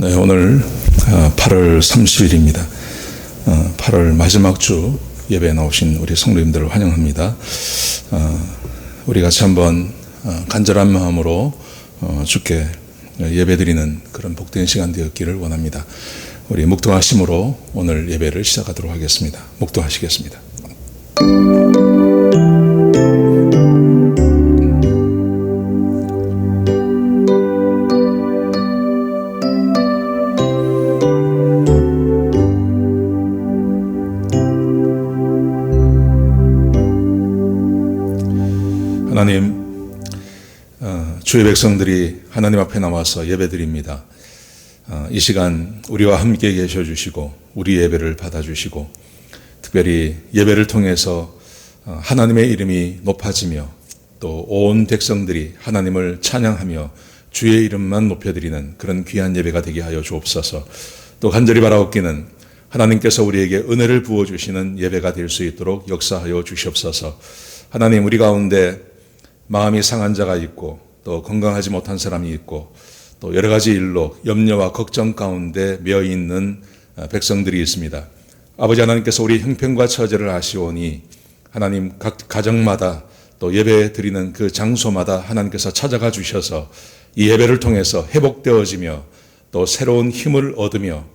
네, 오늘 8월 30일입니다. 8월 마지막 주 예배에 나오신 우리 성도님들을 환영합니다. 우리 같이 한번 간절한 마음으로 주께 예배드리는 그런 복된 시간 되었기를 원합니다. 우리 묵도하심으로 오늘 예배를 시작하도록 하겠습니다. 묵도하시겠습니다. 하나님, 주의 백성들이 하나님 앞에 나와서 예배드립니다. 이 시간 우리와 함께 계셔 주시고 우리 예배를 받아주시고 특별히 예배를 통해서 하나님의 이름이 높아지며 또 온 백성들이 하나님을 찬양하며 주의 이름만 높여드리는 그런 귀한 예배가 되게 하여 주옵소서. 또 간절히 바라옵기는 하나님께서 우리에게 은혜를 부어주시는 예배가 될 수 있도록 역사하여 주시옵소서. 하나님, 우리 가운데 마음이 상한 자가 있고 또 건강하지 못한 사람이 있고 또 여러 가지 일로 염려와 걱정 가운데 매여 있는 백성들이 있습니다. 아버지 하나님께서 우리 형편과 처지를 아시오니 하나님 각 가정마다 또 예배 드리는 그 장소마다 하나님께서 찾아가 주셔서 이 예배를 통해서 회복되어지며 또 새로운 힘을 얻으며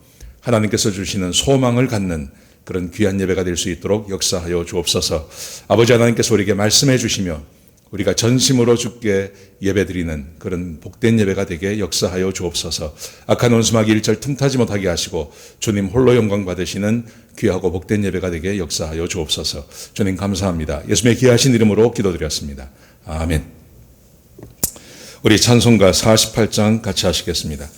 하나님께서 주시는 소망을 갖는 그런 귀한 예배가 될 수 있도록 역사하여 주옵소서. 아버지 하나님께서 우리에게 말씀해 주시며 우리가 전심으로 주께 예배드리는 그런 복된 예배가 되게 역사하여 주옵소서. 악한 원수마귀 일절 틈타지 못하게 하시고 주님 홀로 영광 받으시는 귀하고 복된 예배가 되게 역사하여 주옵소서. 주님 감사합니다. 예수님의 귀하신 이름으로 기도드렸습니다. 아멘. 우리 찬송가 48장 같이 하시겠습니다.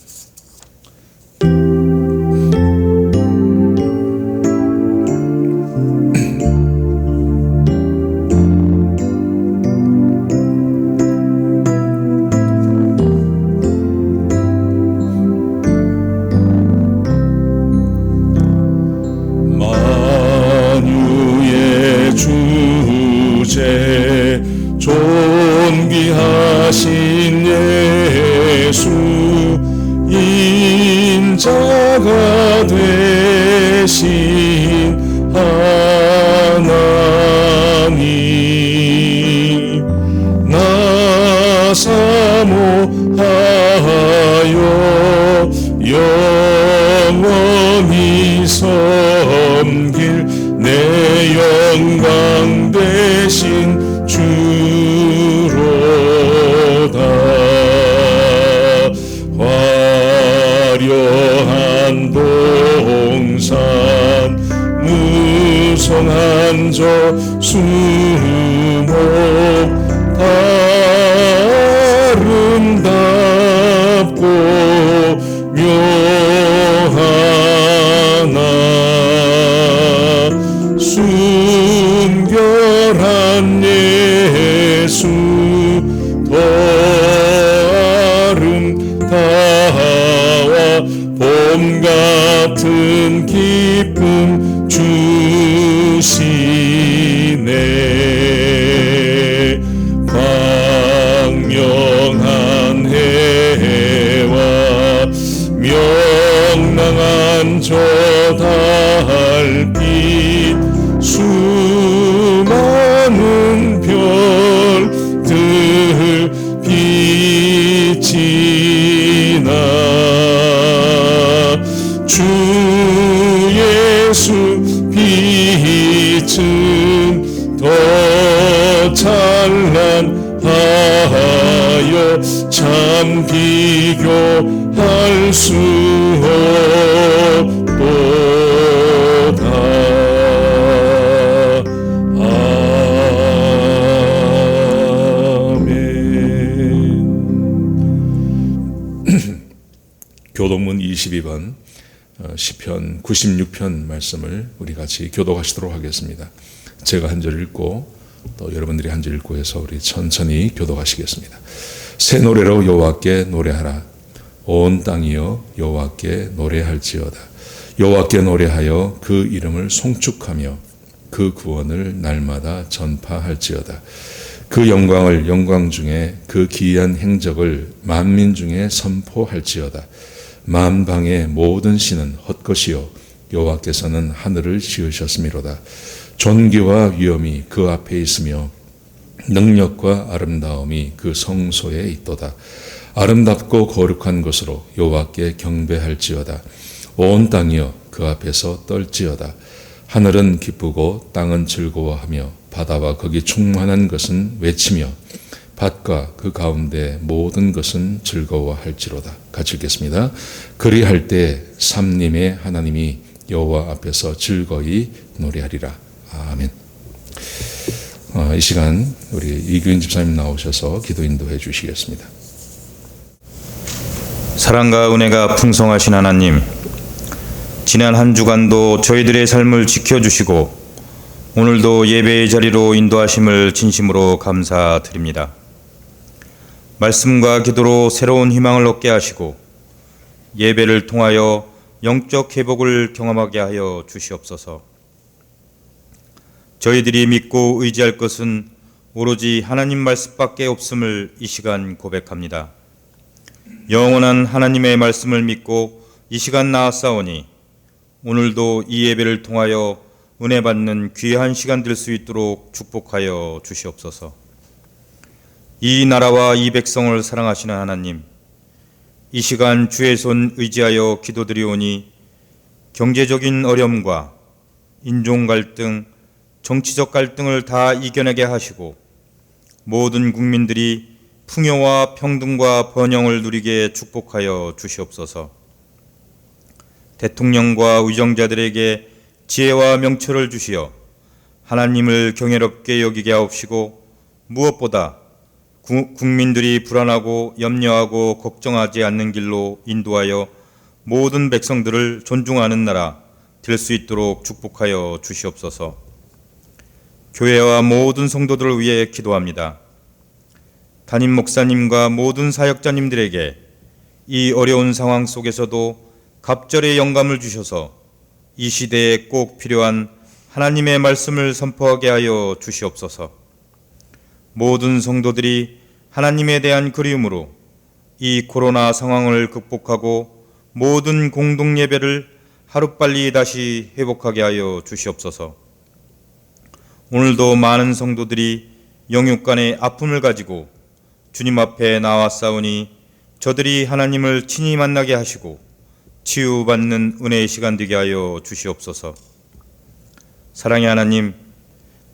존귀하신 예수 인자가 되신 하나님 나 사모하여 영원히 섬길 내 영광 되신 주로다. 화려한 동산 무성한 저 수목 아름답고 묘하나 순결한 예수 더 아름다워 봄 같은 기쁨 주시네. 광명한 해와 명랑한 저 달빛 수많은 별들 빛이 나 주 예수 빛은 더 찬란하여 참 비교할 수 없도다. 교독문 22번 시편 96편 말씀을 우리 같이 교독하시도록 하겠습니다. 제가 한 절 읽고 또 여러분들이 한 절 읽고 해서 우리 천천히 교독하시겠습니다. 새 노래로 여호와께 노래하라. 온 땅이여 여호와께 노래할지어다. 여호와께 노래하여 그 이름을 송축하며 그 구원을 날마다 전파할지어다. 그 영광을 영광 중에 그 기이한 행적을 만민 중에 선포할지어다. 만방의 모든 신은 헛것이요 여호와께서는 하늘을 지으셨음이로다. 존귀와 위엄이 그 앞에 있으며 능력과 아름다움이 그 성소에 있도다. 아름답고 거룩한 것으로 여호와께 경배할지어다. 온 땅이여 그 앞에서 떨지어다. 하늘은 기쁘고 땅은 즐거워하며 바다와 거기 충만한 것은 외치며 밭과 그 가운데 모든 것은 즐거워할지로다. 같이 읽겠습니다. 그리할 때 삼림의 하나님이 여호와 앞에서 즐거이 노래하리라. 아멘. 이 시간 우리 이규인 집사님 나오셔서 기도 인도해 주시겠습니다. 사랑과 은혜가 풍성하신 하나님, 지난 한 주간도 저희들의 삶을 지켜주시고 오늘도 예배의 자리로 인도하심을 진심으로 감사드립니다. 말씀과 기도로 새로운 희망을 얻게 하시고 예배를 통하여 영적 회복을 경험하게 하여 주시옵소서. 저희들이 믿고 의지할 것은 오로지 하나님 말씀밖에 없음을 이 시간 고백합니다. 영원한 하나님의 말씀을 믿고 이 시간 나아싸우니 오늘도 이 예배를 통하여 은혜 받는 귀한 시간 될 수 있도록 축복하여 주시옵소서. 이 나라와 이 백성을 사랑하시는 하나님, 이 시간 주의 손 의지하여 기도드리오니 경제적인 어려움과 인종 갈등, 정치적 갈등을 다 이겨내게 하시고 모든 국민들이 풍요와 평등과 번영을 누리게 축복하여 주시옵소서. 대통령과 위정자들에게 지혜와 명철을 주시어 하나님을 경외롭게 여기게 하옵시고 무엇보다 국민들이 불안하고 염려하고 걱정하지 않는 길로 인도하여 모든 백성들을 존중하는 나라 될 수 있도록 축복하여 주시옵소서. 교회와 모든 성도들을 위해 기도합니다. 담임 목사님과 모든 사역자님들에게 이 어려운 상황 속에서도 갑절의 영감을 주셔서 이 시대에 꼭 필요한 하나님의 말씀을 선포하게 하여 주시옵소서. 모든 성도들이 하나님에 대한 그리움으로 이 코로나 상황을 극복하고 모든 공동 예배를 하루빨리 다시 회복하게 하여 주시옵소서. 오늘도 많은 성도들이 영육간의 아픔을 가지고 주님 앞에 나와 싸우니 저들이 하나님을 친히 만나게 하시고 치유받는 은혜의 시간 되게 하여 주시옵소서. 사랑의 하나님,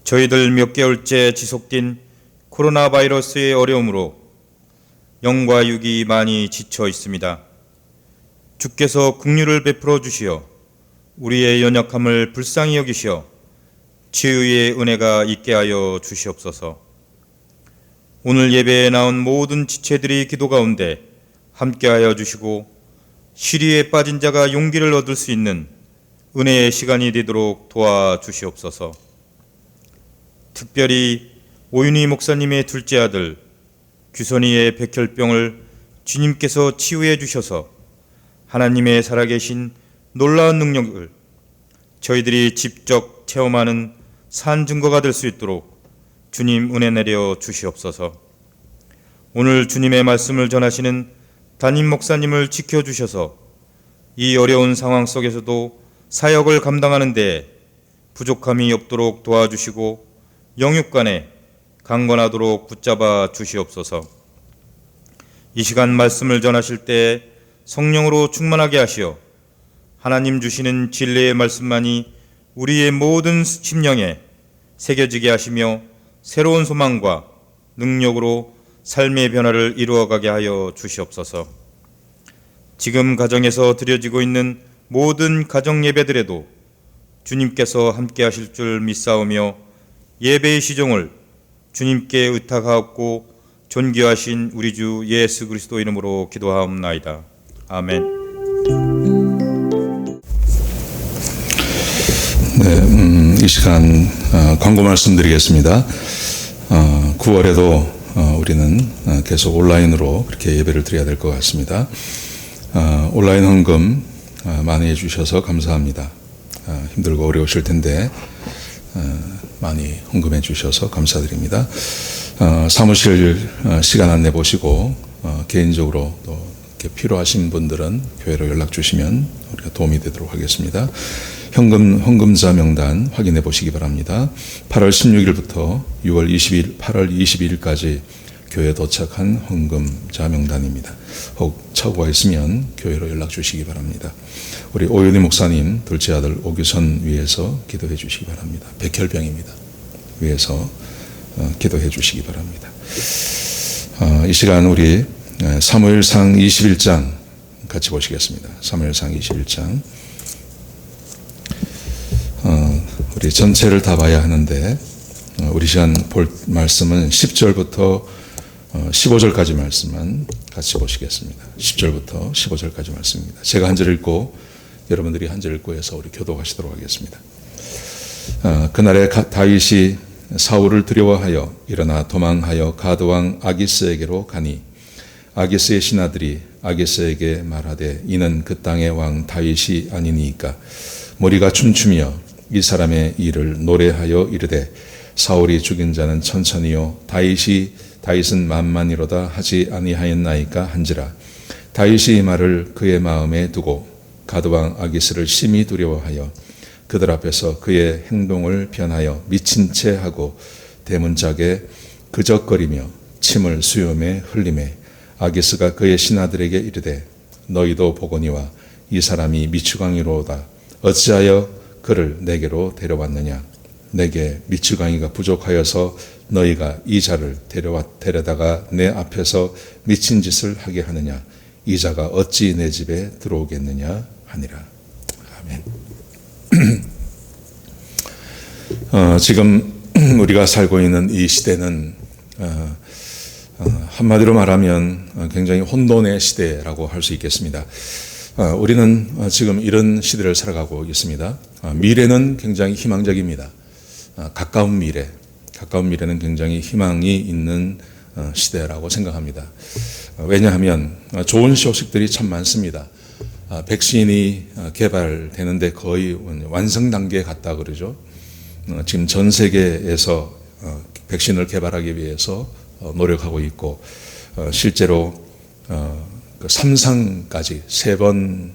저희들 몇 개월째 지속된 코로나 바이러스의 어려움으로 영과 육이 많이 지쳐 있습니다. 주께서 긍휼을 베풀어 주시어 우리의 연약함을 불쌍히 여기시어 치유의 은혜가 있게 하여 주시옵소서. 오늘 예배에 나온 모든 지체들이 기도 가운데 함께하여 주시고 시리에 빠진 자가 용기를 얻을 수 있는 은혜의 시간이 되도록 도와주시옵소서. 특별히 오윤희 목사님의 둘째 아들 규선이의 백혈병을 주님께서 치유해 주셔서 하나님의 살아계신 놀라운 능력을 저희들이 직접 체험하는 산 증거가 될 수 있도록 주님 은혜 내려 주시옵소서. 오늘 주님의 말씀을 전하시는 담임 목사님을 지켜주셔서 이 어려운 상황 속에서도 사역을 감당하는 데 부족함이 없도록 도와주시고 영육간에 강건하도록 붙잡아 주시옵소서. 이 시간 말씀을 전하실 때 성령으로 충만하게 하시어 하나님 주시는 진리의 말씀만이 우리의 모든 심령에 새겨지게 하시며 새로운 소망과 능력으로 삶의 변화를 이루어가게 하여 주시옵소서. 지금 가정에서 드려지고 있는 모든 가정 예배들에도 주님께서 함께 하실 줄 믿사오며 예배의 시종을 주님께 의탁하옵고 존귀하신 우리 주 예수 그리스도 이름으로 기도하옵나이다. 아멘. 네, 이 시간 광고 말씀드리겠습니다. 9월에도 우리는 계속 온라인으로 그렇게 예배를 드려야 될 것 같습니다. 온라인 헌금 많이 해주셔서 감사합니다. 힘들고 어려우실 텐데 많이 헌금해 주셔서 감사드립니다. 사무실 시간 안내 보시고 개인적으로 또 이렇게 필요하신 분들은 교회로 연락 주시면 우리가 도움이 되도록 하겠습니다. 헌금자 명단 확인해 보시기 바랍니다. 8월 16일부터 8월 22일까지 교회에 도착한 헌금자 명단입니다. 혹 착오가 있으면 교회로 연락 주시기 바랍니다. 우리 오윤희 목사님 둘째 아들 오규선 위해서 기도해 주시기 바랍니다. 백혈병입니다. 위해서 기도해 주시기 바랍니다. 이 시간 우리 사무엘상 21장 같이 보시겠습니다. 사무엘상 21장. 우리 전체를 다 봐야 하는데 우리 시간 볼 말씀은 10절부터 15절까지 말씀만 같이 보시겠습니다. 10절부터 15절까지 말씀입니다. 제가 한 절 읽고 여러분들이 한 절 읽고 해서 우리 교독하시도록 하겠습니다. 그날에 다윗이 사울을 두려워하여 일어나 도망하여 가드왕 아기스에게로 가니 아기스의 신하들이 아기스에게 말하되 이는 그 땅의 왕 다윗이 아니니까 머리가 춤추며 이 사람의 일을 노래하여 이르되 사울이 죽인 자는 천천히요 다윗은 만만이로다 하지 아니하였나이까 한지라. 다윗이 이 말을 그의 마음에 두고 가드왕 아기스를 심히 두려워하여 그들 앞에서 그의 행동을 변하여 미친 채 하고 대문짝에 그적거리며 침을 수염에 흘리매 아기스가 그의 신하들에게 이르되 너희도 보거니와 이 사람이 미추광이로다. 어찌하여 그를 내게로 데려왔느냐. 내게 미추광이가 부족하여서 너희가 이 자를 데려다가 내 앞에서 미친 짓을 하게 하느냐. 이 자가 어찌 내 집에 들어오겠느냐 하니라. 아멘. 지금 우리가 살고 있는 이 시대는 한마디로 말하면 굉장히 혼돈의 시대라고 할 수 있겠습니다. 우리는 지금 이런 시대를 살아가고 있습니다. 미래는 굉장히 희망적입니다. 가까운 미래는 굉장히 희망이 있는 시대라고 생각합니다. 왜냐하면 좋은 소식들이 참 많습니다. 백신이 개발되는데 거의 완성 단계에 갔다 그러죠. 지금 전 세계에서 백신을 개발하기 위해서 노력하고 있고 실제로 3상까지 3번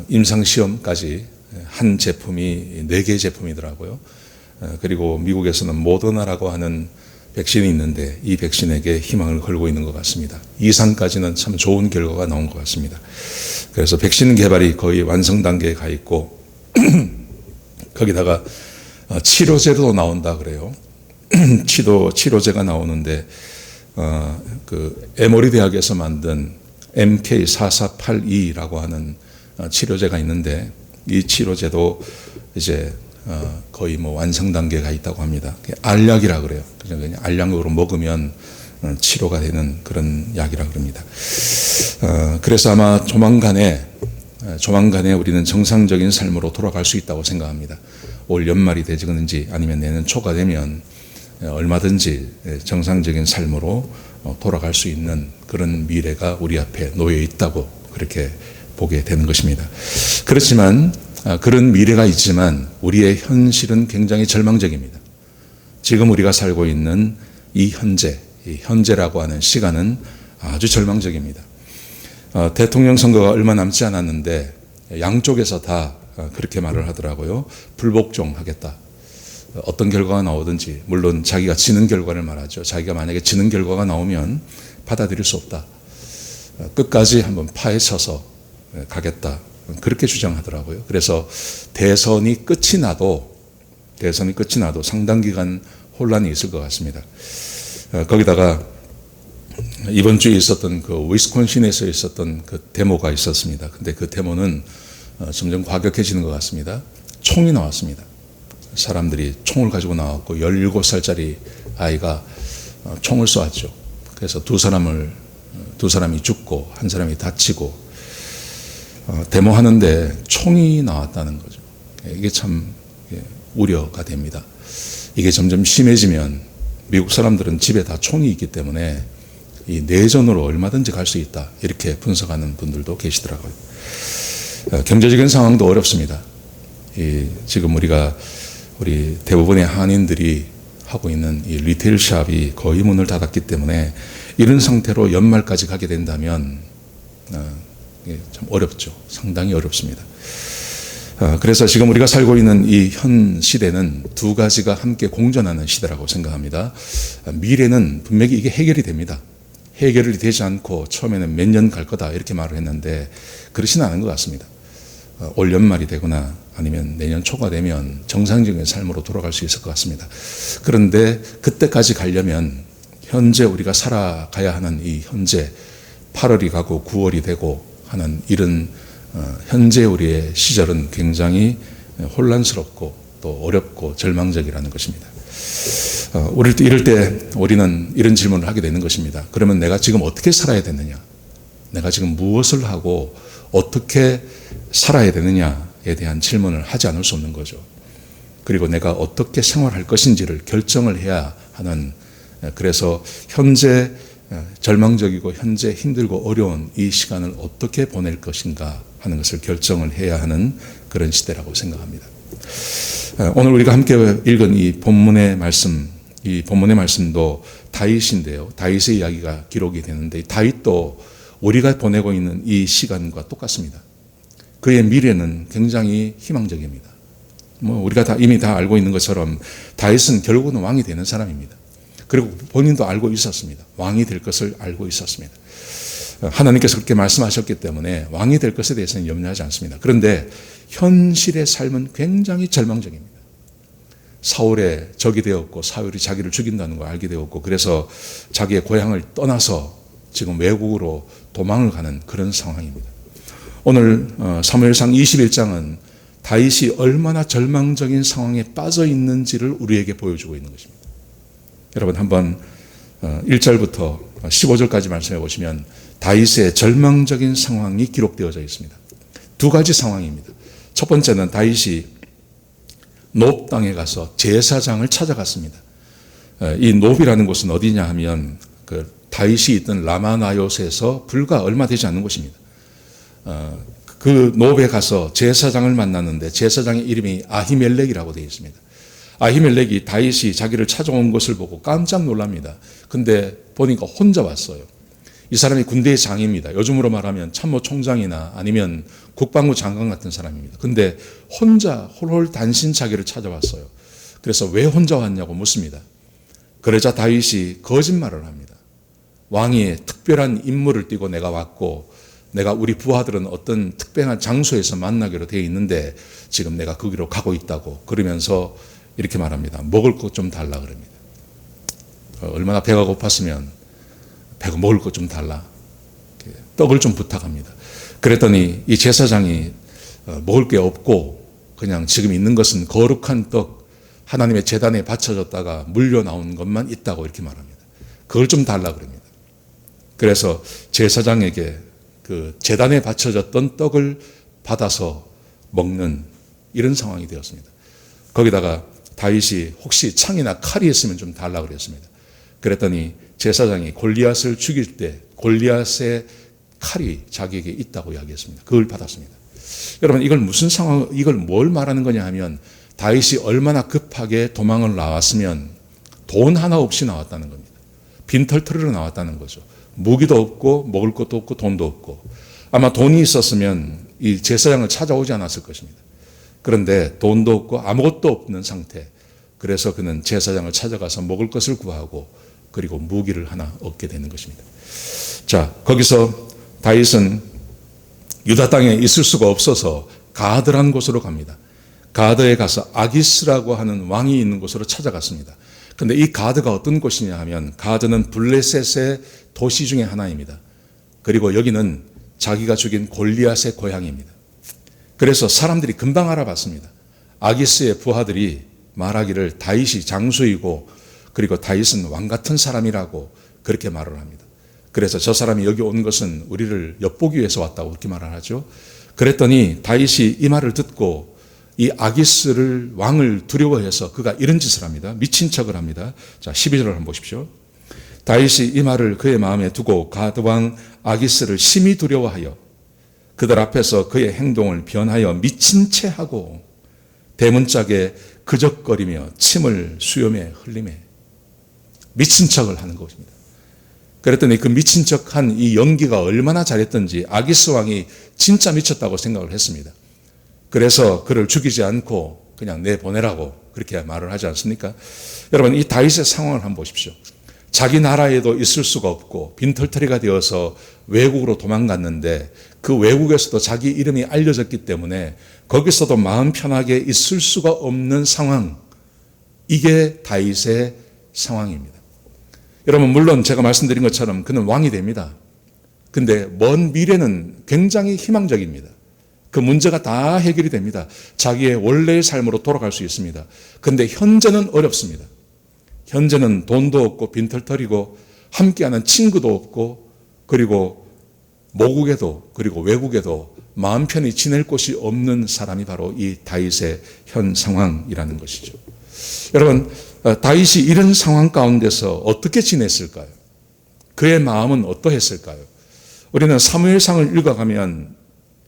임상시험까지 한 제품이 4개 제품이더라고요. 그리고 미국에서는 모더나라고 하는 백신이 있는데 이 백신에게 희망을 걸고 있는 것 같습니다. 2상까지는 참 좋은 결과가 나온 것 같습니다. 그래서 백신 개발이 거의 완성 단계에 가 있고 거기다가 치료제도 나온다 그래요. 치료제가 나오는데 그 에모리 대학에서 만든 MK4482라고 하는 치료제가 있는데 이 치료제도 이제 거의 뭐 완성 단계가 있다고 합니다. 알약이라 그래요. 그냥 알약으로 먹으면 치료가 되는 그런 약이라 그럽니다. 그래서 아마 조만간에 우리는 정상적인 삶으로 돌아갈 수 있다고 생각합니다. 올 연말이 되든지 아니면 내년 초가 되면 얼마든지 정상적인 삶으로 돌아갈 수 있는 그런 미래가 우리 앞에 놓여 있다고 그렇게 보게 되는 것입니다. 그렇지만 그런 미래가 있지만 우리의 현실은 굉장히 절망적입니다. 지금 우리가 살고 있는 이 현재라고 하는 시간은 아주 절망적입니다. 대통령 선거가 얼마 남지 않았는데 양쪽에서 다 그렇게 말을 하더라고요. 불복종하겠다. 어떤 결과가 나오든지 물론 자기가 지는 결과를 말하죠. 자기가 만약에 지는 결과가 나오면 받아들일 수 없다. 끝까지 한번 파헤쳐서 가겠다. 그렇게 주장하더라고요. 그래서 대선이 끝이 나도 상당 기간 혼란이 있을 것 같습니다. 거기다가 이번 주에 있었던 그 위스콘신에서 있었던 그 데모가 있었습니다. 근데 그 데모는 점점 과격해지는 것 같습니다. 총이 나왔습니다. 사람들이 총을 가지고 나왔고 17살짜리 아이가 총을 쏘았죠. 그래서 두 사람이 죽고 한 사람이 다치고 데모하는데 총이 나왔다는 거죠. 이게 참 우려가 됩니다. 이게 점점 심해지면 미국 사람들은 집에 다 총이 있기 때문에 이 내전으로 얼마든지 갈 수 있다. 이렇게 분석하는 분들도 계시더라고요. 경제적인 상황도 어렵습니다. 지금 우리 대부분의 한인들이 하고 있는 이 리테일 샵이 거의 문을 닫았기 때문에 이런 상태로 연말까지 가게 된다면 이게 참 어렵죠. 상당히 어렵습니다. 그래서 지금 우리가 살고 있는 이 현 시대는 두 가지가 함께 공존하는 시대라고 생각합니다. 미래는 분명히 이게 해결이 됩니다. 해결이 되지 않고 처음에는 몇 년 갈 거다 이렇게 말을 했는데 그렇지는 않은 것 같습니다. 올 연말이 되거나 아니면 내년 초가 되면 정상적인 삶으로 돌아갈 수 있을 것 같습니다. 그런데 그때까지 가려면 현재 우리가 살아가야 하는 이 현재 8월이 가고 9월이 되고 하는 이런 현재 우리의 시절은 굉장히 혼란스럽고 또 어렵고 절망적이라는 것입니다. 이럴 때 우리는 이런 질문을 하게 되는 것입니다. 그러면 내가 지금 어떻게 살아야 되느냐? 내가 지금 무엇을 하고 어떻게 살아야 되느냐에 대한 질문을 하지 않을 수 없는 거죠. 그리고 내가 어떻게 생활할 것인지를 결정을 해야 하는, 그래서 현재 절망적이고 현재 힘들고 어려운 이 시간을 어떻게 보낼 것인가 하는 것을 결정을 해야 하는 그런 시대라고 생각합니다. 오늘 우리가 함께 읽은 이 본문의 말씀도 다윗인데요. 다윗의 이야기가 기록이 되는데 다윗도 우리가 보내고 있는 이 시간과 똑같습니다. 그의 미래는 굉장히 희망적입니다. 우리가 이미 다 알고 있는 것처럼 다윗은 결국은 왕이 되는 사람입니다. 그리고 본인도 알고 있었습니다. 왕이 될 것을 알고 있었습니다. 하나님께서 그렇게 말씀하셨기 때문에 왕이 될 것에 대해서는 염려하지 않습니다. 그런데 현실의 삶은 굉장히 절망적입니다. 사울의 적이 되었고 사울이 자기를 죽인다는 걸 알게 되었고 그래서 자기의 고향을 떠나서 지금 외국으로 도망을 가는 그런 상황입니다. 오늘 사무엘상 21장은 다윗이 얼마나 절망적인 상황에 빠져 있는지를 우리에게 보여주고 있는 것입니다. 여러분 한번 1절부터 15절까지 말씀해 보시면 다윗의 절망적인 상황이 기록되어져 있습니다. 두 가지 상황입니다. 첫 번째는 다윗이 노브 땅에 가서 제사장을 찾아갔습니다. 이 노브라는 곳은 어디냐 하면 그 다윗이 있던 라마나요스에서 불과 얼마 되지 않는 곳입니다. 그 노브에 가서 제사장을 만났는데 제사장의 이름이 아히멜렉이라고 되어 있습니다. 아히멜렉이 다윗이 자기를 찾아온 것을 보고 깜짝 놀랍니다. 근데 보니까 혼자 왔어요. 이 사람이 군대의 장입니다. 요즘으로 말하면 참모총장이나 아니면 국방부 장관 같은 사람입니다. 근데 혼자 홀홀 단신 자기를 찾아왔어요. 그래서 왜 혼자 왔냐고 묻습니다. 그러자 다윗이 거짓말을 합니다. 왕이 특별한 임무를 띠고 내가 왔고 내가 우리 부하들은 어떤 특별한 장소에서 만나기로 되어 있는데 지금 내가 거기로 가고 있다고 그러면서 이렇게 말합니다. 먹을 것 좀 달라 그럽니다. 얼마나 배가 고팠으면 배가 먹을 것 좀 달라. 떡을 좀 부탁합니다. 그랬더니 이 제사장이 먹을 게 없고 그냥 지금 있는 것은 거룩한 떡 하나님의 제단에 바쳐졌다가 물려 나온 것만 있다고 이렇게 말합니다. 그걸 좀 달라 그럽니다. 그래서 제사장에게 그 제단에 바쳐졌던 떡을 받아서 먹는 이런 상황이 되었습니다. 거기다가 다윗이 혹시 창이나 칼이 있으면 좀 달라 그랬습니다. 그랬더니 제사장이 골리앗을 죽일 때 골리앗의 칼이 자기에게 있다고 이야기했습니다. 그걸 받았습니다. 여러분 이걸 무슨 상황, 이걸 뭘 말하는 거냐 하면 다윗이 얼마나 급하게 도망을 나왔으면 돈 하나 없이 나왔다는 겁니다. 빈털터리로 나왔다는 거죠. 무기도 없고 먹을 것도 없고 돈도 없고 아마 돈이 있었으면 이 제사장을 찾아오지 않았을 것입니다. 그런데 돈도 없고 아무것도 없는 상태. 그래서 그는 제사장을 찾아가서 먹을 것을 구하고 그리고 무기를 하나 얻게 되는 것입니다. 자, 거기서 다윗은 유다 땅에 있을 수가 없어서 가드라는 곳으로 갑니다. 가드에 가서 아기스라고 하는 왕이 있는 곳으로 찾아갔습니다. 그런데 이 가드가 어떤 곳이냐 하면 가드는 블레셋의 도시 중에 하나입니다. 그리고 여기는 자기가 죽인 골리앗의 고향입니다. 그래서 사람들이 금방 알아봤습니다. 아기스의 부하들이 말하기를 다윗이 장수이고 그리고 다윗은 왕 같은 사람이라고 그렇게 말을 합니다. 그래서 저 사람이 여기 온 것은 우리를 엿보기 위해서 왔다고 그렇게 말을 하죠. 그랬더니 다윗이 이 말을 듣고 이 아기스를 왕을 두려워해서 그가 이런 짓을 합니다. 미친 척을 합니다. 자, 12절을 한번 보십시오. 다윗이 이 말을 그의 마음에 두고 가드 왕 아기스를 심히 두려워하여 그들 앞에서 그의 행동을 변하여 미친 채 하고 대문짝에 그적거리며 침을 수염에 흘리매 미친 척을 하는 것입니다. 그랬더니 그 미친 척한 이 연기가 얼마나 잘했던지 아기스 왕이 진짜 미쳤다고 생각을 했습니다. 그래서 그를 죽이지 않고 그냥 내보내라고 그렇게 말을 하지 않습니까? 여러분, 이 다윗의 상황을 한번 보십시오. 자기 나라에도 있을 수가 없고 빈털터리가 되어서 외국으로 도망갔는데 그 외국에서도 자기 이름이 알려졌기 때문에 거기서도 마음 편하게 있을 수가 없는 상황. 이게 다윗의 상황입니다. 여러분, 물론 제가 말씀드린 것처럼 그는 왕이 됩니다. 근데 먼 미래는 굉장히 희망적입니다. 그 문제가 다 해결이 됩니다. 자기의 원래의 삶으로 돌아갈 수 있습니다. 근데 현재는 어렵습니다. 현재는 돈도 없고 빈털터리고 함께하는 친구도 없고 그리고 모국에도 그리고 외국에도 마음 편히 지낼 곳이 없는 사람이 바로 이 다윗의 현 상황이라는 것이죠. 여러분, 다윗이 이런 상황 가운데서 어떻게 지냈을까요? 그의 마음은 어떠했을까요? 우리는 사무엘상을 읽어가면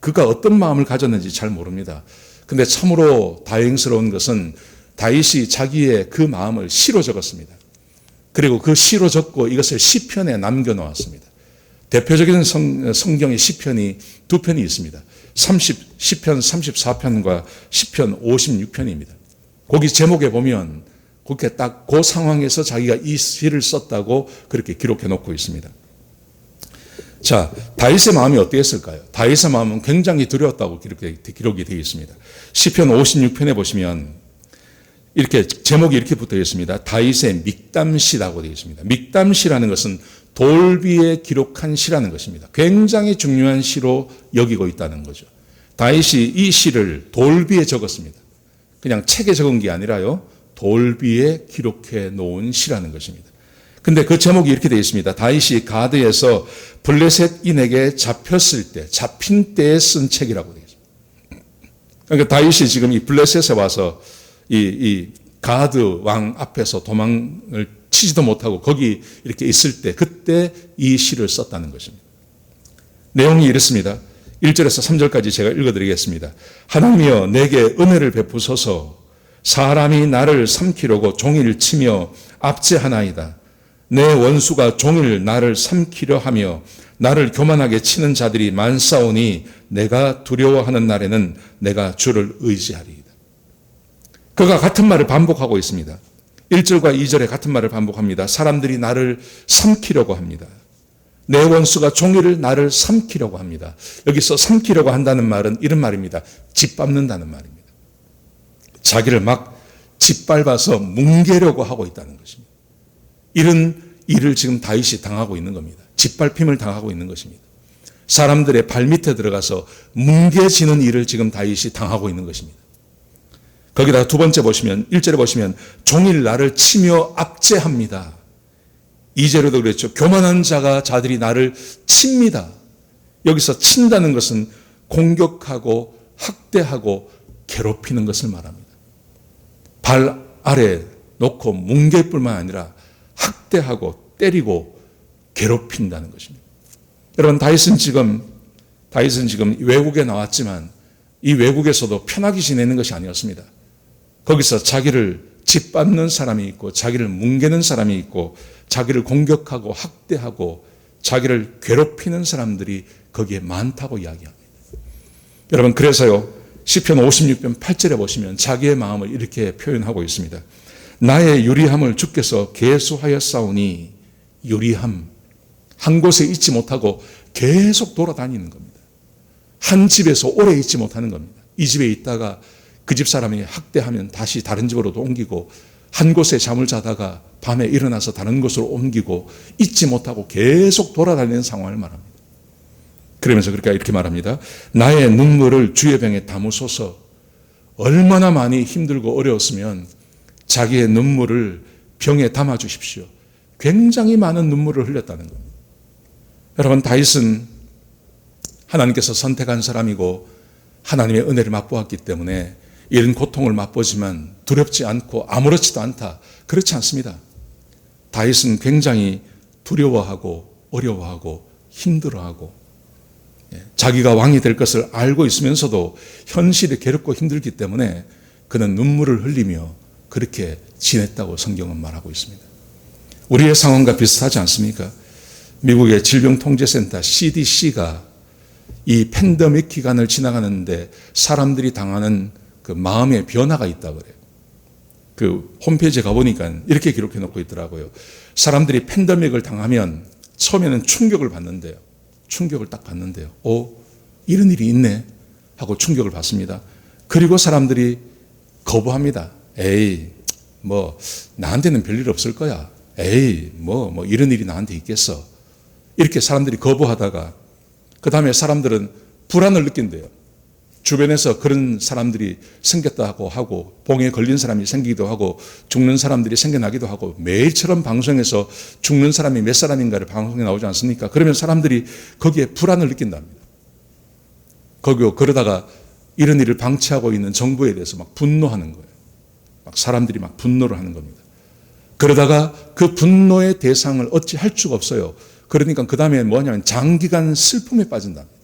그가 어떤 마음을 가졌는지 잘 모릅니다. 근데 참으로 다행스러운 것은 다윗이 자기의 그 마음을 시로 적었습니다. 그리고 그 시로 적고 이것을 시편에 남겨놓았습니다. 대표적인 성경의 시편이 두 편이 있습니다. 시편 34편과 시편 56편입니다. 거기 제목에 보면 그렇게 딱 그 상황에서 자기가 이 시를 썼다고 그렇게 기록해 놓고 있습니다. 자, 다윗의 마음이 어땠을까요? 다윗의 마음은 굉장히 두려웠다고 기록이 되어 있습니다. 시편 56편에 보시면 이렇게 제목이 이렇게 붙어 있습니다. 다윗의 믹담시라고 되어 있습니다. 믹담시라는 것은 돌비에 기록한 시라는 것입니다. 굉장히 중요한 시로 여기고 있다는 거죠. 다윗이 이 시를 돌비에 적었습니다. 그냥 책에 적은 게 아니라요, 돌비에 기록해 놓은 시라는 것입니다. 근데 그 제목이 이렇게 되어 있습니다. 다윗이 가드에서 블레셋인에게 잡혔을 때, 잡힌 때에 쓴 책이라고 되어 있습니다. 그러니까 다윗이 지금 이 블레셋에 와서 이 가드 왕 앞에서 도망을 치지도 못하고 거기 이렇게 있을 때, 그때 이 시를 썼다는 것입니다. 내용이 이렇습니다. 1절에서 3절까지 제가 읽어드리겠습니다. 하나님이여 내게 은혜를 베푸소서. 사람이 나를 삼키려고 종일 치며 압제하나이다. 내 원수가 종일 나를 삼키려 하며 나를 교만하게 치는 자들이 많사오니 내가 두려워하는 날에는 내가 주를 의지하리이다. 그가 같은 말을 반복하고 있습니다. 1절과 2절에 같은 말을 반복합니다. 사람들이 나를 삼키려고 합니다. 내 원수가 종일 나를 삼키려고 합니다. 여기서 삼키려고 한다는 말은 이런 말입니다. 짓밟는다는 말입니다. 자기를 막 짓밟아서 뭉개려고 하고 있다는 것입니다. 이런 일을 지금 다윗이 당하고 있는 겁니다. 짓밟힘을 당하고 있는 것입니다. 사람들의 발밑에 들어가서 뭉개지는 일을 지금 다윗이 당하고 있는 것입니다. 거기다 두 번째 보시면 1절에 보시면 종일 나를 치며 압제합니다. 2절에도 그랬죠. 교만한 자들이 나를 칩니다. 여기서 친다는 것은 공격하고 학대하고 괴롭히는 것을 말합니다. 발 아래 놓고 뭉갤 뿐만 아니라 학대하고 때리고 괴롭힌다는 것입니다. 여러분, 다윗은 지금 외국에 나왔지만 이 외국에서도 편하게 지내는 것이 아니었습니다. 거기서 자기를 짓밟는 사람이 있고 자기를 뭉개는 사람이 있고 자기를 공격하고 학대하고 자기를 괴롭히는 사람들이 거기에 많다고 이야기합니다. 여러분, 그래서요 시편 56편 8절에 보시면 자기의 마음을 이렇게 표현하고 있습니다. 나의 유리함을 주께서 계수하였사오니, 유리함, 한 곳에 있지 못하고 계속 돌아다니는 겁니다. 한 집에서 오래 있지 못하는 겁니다. 이 집에 있다가 그 집 사람이 학대하면 다시 다른 집으로도 옮기고, 한 곳에 잠을 자다가 밤에 일어나서 다른 곳으로 옮기고, 있지 못하고 계속 돌아다니는 상황을 말합니다. 그러면서 이렇게 말합니다. 나의 눈물을 주의 병에 담으소서. 얼마나 많이 힘들고 어려웠으면 자기의 눈물을 병에 담아 주십시오. 굉장히 많은 눈물을 흘렸다는 겁니다. 여러분, 다윗은 하나님께서 선택한 사람이고 하나님의 은혜를 맛보았기 때문에 이런 고통을 맛보지만 두렵지 않고 아무렇지도 않다. 그렇지 않습니다. 다윗은 굉장히 두려워하고 어려워하고 힘들어하고 자기가 왕이 될 것을 알고 있으면서도 현실이 괴롭고 힘들기 때문에 그는 눈물을 흘리며 그렇게 지냈다고 성경은 말하고 있습니다. 우리의 상황과 비슷하지 않습니까? 미국의 질병통제센터 CDC가 이 팬데믹 기간을 지나가는데 사람들이 당하는 그 마음의 변화가 있다고 그래요. 그 홈페이지에 가보니까 이렇게 기록해 놓고 있더라고요. 사람들이 팬데믹을 당하면 처음에는 충격을 받는데요. 충격을 딱 받는데요. 이런 일이 있네 하고 충격을 받습니다. 그리고 사람들이 거부합니다. 에이, 나한테는 별일 없을 거야. 에이, 이런 일이 나한테 있겠어. 이렇게 사람들이 거부하다가 그 다음에 사람들은 불안을 느낀대요. 주변에서 그런 사람들이 생겼다고 하고 봉에 걸린 사람이 생기기도 하고 죽는 사람들이 생겨나기도 하고 매일처럼 방송에서 죽는 사람이 몇 사람인가를 방송에 나오지 않습니까? 그러면 사람들이 거기에 불안을 느낀답니다. 그러다가 이런 일을 방치하고 있는 정부에 대해서 막 분노하는 거예요. 막 사람들이 막 분노를 하는 겁니다. 그러다가 그 분노의 대상을 어찌 할 수가 없어요. 그러니까 그 다음에 뭐냐면 장기간 슬픔에 빠진답니다.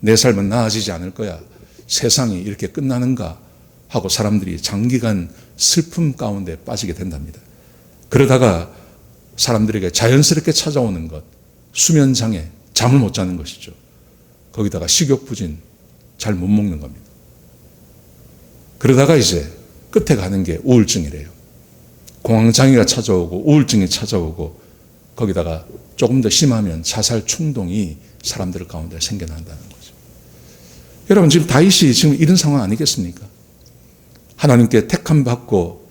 내 삶은 나아지지 않을 거야. 세상이 이렇게 끝나는가 하고 사람들이 장기간 슬픔 가운데 빠지게 된답니다. 그러다가 사람들에게 자연스럽게 찾아오는 것, 수면장애, 잠을 못 자는 것이죠. 거기다가 식욕부진, 잘 못 먹는 겁니다. 그러다가 이제 끝에 가는 게 우울증이래요. 공황장애가 찾아오고 우울증이 찾아오고 거기다가 조금 더 심하면 자살 충동이 사람들 가운데 생겨난다는 거죠. 여러분 지금 다윗이 지금 이런 상황 아니겠습니까? 하나님께 택함 받고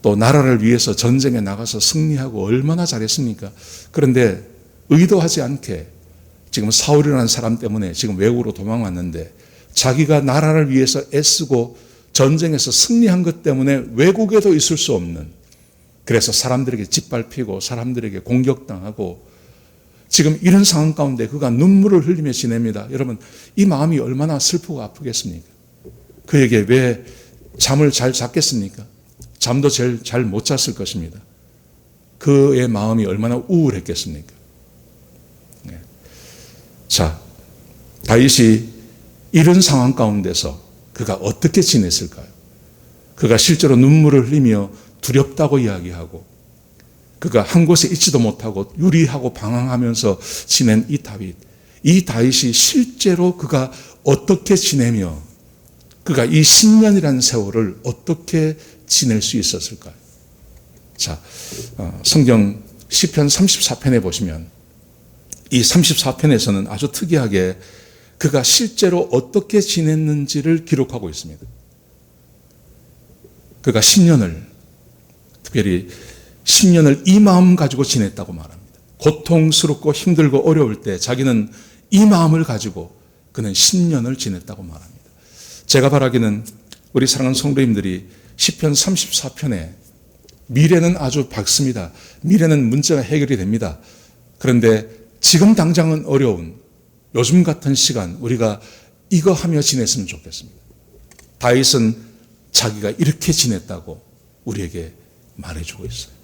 또 나라를 위해서 전쟁에 나가서 승리하고 얼마나 잘했습니까? 그런데 의도하지 않게 지금 사울이라는 사람 때문에 지금 외국으로 도망왔는데 자기가 나라를 위해서 애쓰고 전쟁에서 승리한 것 때문에 외국에도 있을 수 없는, 그래서 사람들에게 짓밟히고 사람들에게 공격당하고 지금 이런 상황 가운데 그가 눈물을 흘리며 지냅니다. 여러분 이 마음이 얼마나 슬프고 아프겠습니까? 그에게 왜 잠을 잘 잤겠습니까? 잠도 제일 잘 못 잤을 것입니다. 그의 마음이 얼마나 우울했겠습니까? 네. 자, 다윗이 이런 상황 가운데서 그가 어떻게 지냈을까요? 그가 실제로 눈물을 흘리며 두렵다고 이야기하고 그가 한 곳에 있지도 못하고 유리하고 방황하면서 지낸 이 다윗이 실제로 그가 어떻게 지내며 그가 이 10년이라는 세월을 어떻게 지낼 수 있었을까요? 자, 성경 시편 34편에 보시면 이 34편에서는 아주 특이하게 그가 실제로 어떻게 지냈는지를 기록하고 있습니다. 그가 10년을 특별히 10년을 이 마음 가지고 지냈다고 말합니다. 고통스럽고 힘들고 어려울 때 자기는 이 마음을 가지고 그는 10년을 지냈다고 말합니다. 제가 바라기는 우리 사랑하는 성도님들이 시편 34편에 미래는 아주 밝습니다. 미래는 문제가 해결이 됩니다. 그런데 지금 당장은 어려운 요즘 같은 시간 우리가 이거 하며 지냈으면 좋겠습니다. 다윗은 자기가 이렇게 지냈다고 우리에게 말해주고 있어요.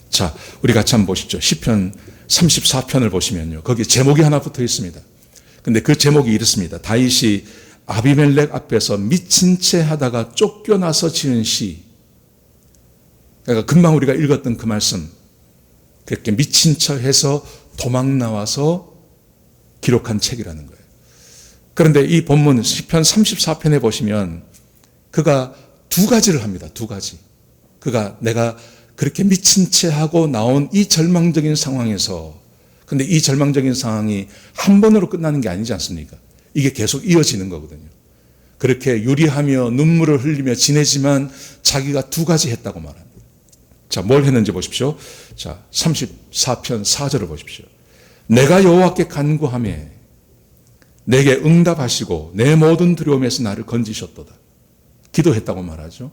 자, 우리 같이 한번 보시죠. 시편 34편을 보시면요. 거기에 제목이 하나 붙어 있습니다. 근데 그 제목이 이렇습니다. 다윗이 아비멜렉 앞에서 미친 채 하다가 쫓겨나서 지은 시. 그러니까 금방 우리가 읽었던 그 말씀. 그렇게 미친 척 해서 도망 나와서 기록한 책이라는 거예요. 그런데 이 본문 시편 34편에 보시면 그가 두 가지를 합니다. 두 가지. 그가 내가 그렇게 미친 채 하고 나온 이 절망적인 상황에서, 근데 이 절망적인 상황이 한 번으로 끝나는 게 아니지 않습니까? 이게 계속 이어지는 거거든요. 그렇게 유리하며 눈물을 흘리며 지내지만 자기가 두 가지 했다고 말합니다. 자, 뭘 했는지 보십시오. 자, 34편 4절을 보십시오. 내가 여호와께 간구하며 내게 응답하시고 내 모든 두려움에서 나를 건지셨도다. 기도했다고 말하죠.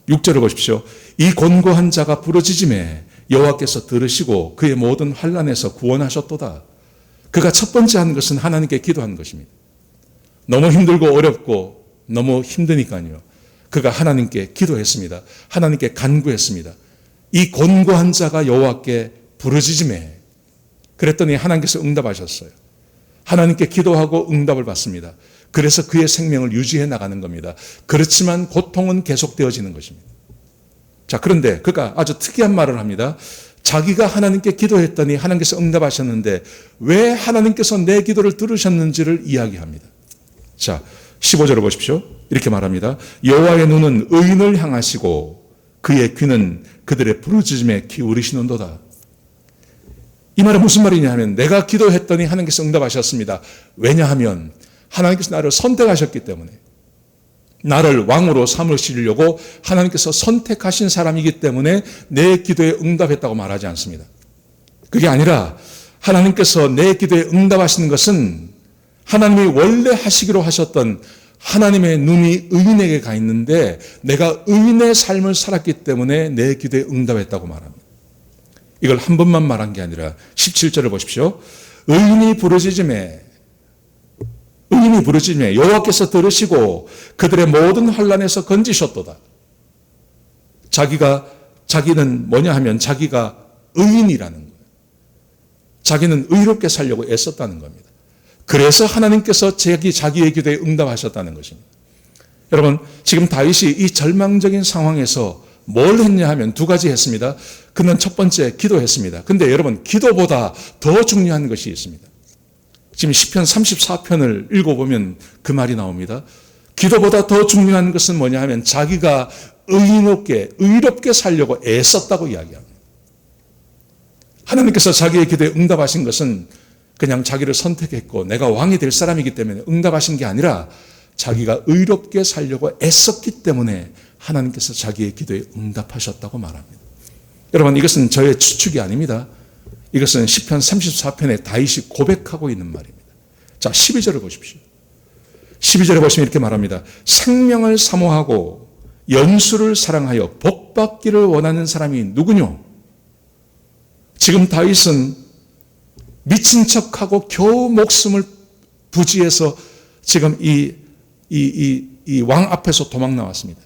6절을 보십시오. 이 곤고한 자가 부르짖음에 여호와께서 들으시고 그의 모든 환난에서 구원하셨도다. 그가 첫 번째 하는 것은 하나님께 기도하는 것입니다. 너무 힘들고 어렵고 너무 힘드니까요. 그가 하나님께 기도했습니다. 하나님께 간구했습니다. 이 곤고한 자가 여호와께 부르짖음에, 그랬더니 하나님께서 응답하셨어요. 하나님께 기도하고 응답을 받습니다. 그래서 그의 생명을 유지해 나가는 겁니다. 그렇지만 고통은 계속되어지는 것입니다. 자, 그런데 그가 아주 특이한 말을 합니다. 자기가 하나님께 기도했더니 하나님께서 응답하셨는데 왜 하나님께서 내 기도를 들으셨는지를 이야기합니다. 자, 15절을 보십시오. 이렇게 말합니다. 여호와의 눈은 의인을 향하시고 그의 귀는 그들의 부르짖음에 기울이시는도다. 이 말은 무슨 말이냐 하면 내가 기도했더니 하나님께서 응답하셨습니다. 왜냐하면 하나님께서 나를 선택하셨기 때문에, 나를 왕으로 삼으시려고 하나님께서 선택하신 사람이기 때문에 내 기도에 응답했다고 말하지 않습니다. 그게 아니라 하나님께서 내 기도에 응답하시는 것은 하나님이 원래 하시기로 하셨던 하나님의 눈이 의인에게 가 있는데 내가 의인의 삶을 살았기 때문에 내 기도에 응답했다고 말합니다. 이걸 한 번만 말한 게 아니라 17절을 보십시오. 의인이 부르짖음에 여호와께서 들으시고 그들의 모든 환난에서 건지셨도다. 자기는 뭐냐 하면 자기가 의인이라는 거예요. 자기는 의롭게 살려고 애썼다는 겁니다. 그래서 하나님께서 자기의 기도에 응답하셨다는 것입니다. 여러분, 지금 다윗이 이 절망적인 상황에서 뭘 했냐 하면 두 가지 했습니다. 그는 첫 번째 기도했습니다. 근데 여러분, 기도보다 더 중요한 것이 있습니다. 지금 시편 34편을 읽어보면 그 말이 나옵니다. 기도보다 더 중요한 것은 뭐냐 하면 자기가 의롭게 살려고 애썼다고 이야기합니다. 하나님께서 자기의 기도에 응답하신 것은 그냥 자기를 선택했고 내가 왕이 될 사람이기 때문에 응답하신 게 아니라 자기가 의롭게 살려고 애썼기 때문에 하나님께서 자기의 기도에 응답하셨다고 말합니다. 여러분, 이것은 저의 추측이 아닙니다. 이것은 시편 34편에 다윗이 고백하고 있는 말입니다. 자, 12절을 보십시오. 12절에 보시면 이렇게 말합니다. 생명을 사모하고 연수를 사랑하여 복받기를 원하는 사람이 누구뇨? 지금 다윗은 미친 척하고 겨우 목숨을 부지해서 지금 이 왕 앞에서 도망 나왔습니다.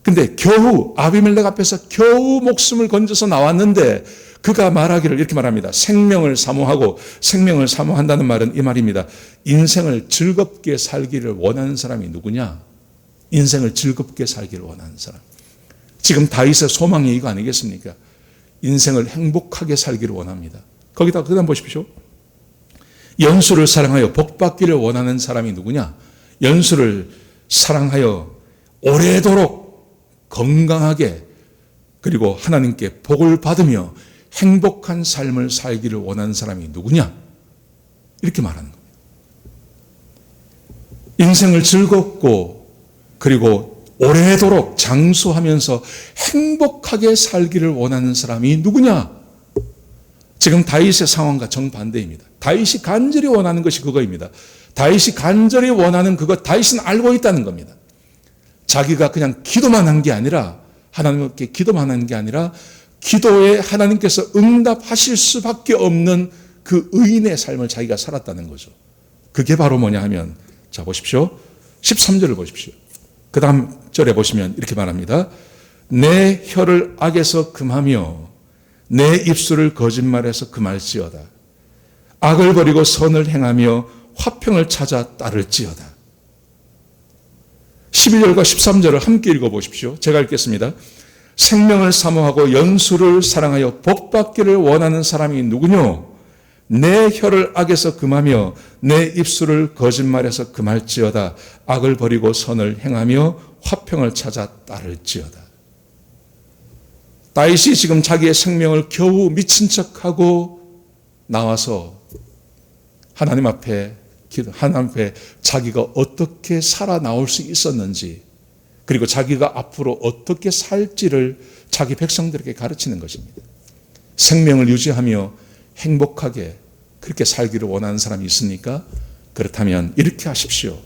근데 겨우 아비멜렉 앞에서 겨우 목숨을 건져서 나왔는데 그가 말하기를 이렇게 말합니다. 생명을 사모하고, 생명을 사모한다는 말은 이 말입니다. 인생을 즐겁게 살기를 원하는 사람이 누구냐? 인생을 즐겁게 살기를 원하는 사람. 지금 다윗의 소망이 이거 아니겠습니까? 인생을 행복하게 살기를 원합니다. 거기다 그다음 보십시오. 연수를 사랑하여 복받기를 원하는 사람이 누구냐? 연수를 사랑하여 오래도록 건강하게 그리고 하나님께 복을 받으며 행복한 삶을 살기를 원하는 사람이 누구냐? 이렇게 말하는 겁니다. 인생을 즐겁고 그리고 오래도록 장수하면서 행복하게 살기를 원하는 사람이 누구냐? 지금 다윗의 상황과 정반대입니다. 다윗이 간절히 원하는 것이 그거입니다. 다윗이 간절히 원하는 그것, 다윗은 알고 있다는 겁니다. 자기가 그냥 기도만 한 게 아니라, 하나님께 기도만 한 게 아니라 기도에 하나님께서 응답하실 수밖에 없는 그 의인의 삶을 자기가 살았다는 거죠. 그게 바로 뭐냐 하면, 자 보십시오. 13절을 보십시오. 그 다음 절에 보시면 이렇게 말합니다. 내 혀를 악에서 금하며 내 입술을 거짓말에서 금할지어다. 악을 버리고 선을 행하며 화평을 찾아 따를지어다. 11절과 13절을 함께 읽어보십시오. 제가 읽겠습니다. 생명을 사모하고 연수를 사랑하여 복받기를 원하는 사람이 누구뇨? 내 혀를 악에서 금하며 내 입술을 거짓말에서 금할지어다. 악을 버리고 선을 행하며 화평을 찾아 따를지어다. 다윗이 지금 자기의 생명을 겨우 미친 척하고 나와서 하나님 앞에 자기가 어떻게 살아나올 수 있었는지, 그리고 자기가 앞으로 어떻게 살지를 자기 백성들에게 가르치는 것입니다. 생명을 유지하며 행복하게 그렇게 살기를 원하는 사람이 있습니까? 그렇다면 이렇게 하십시오.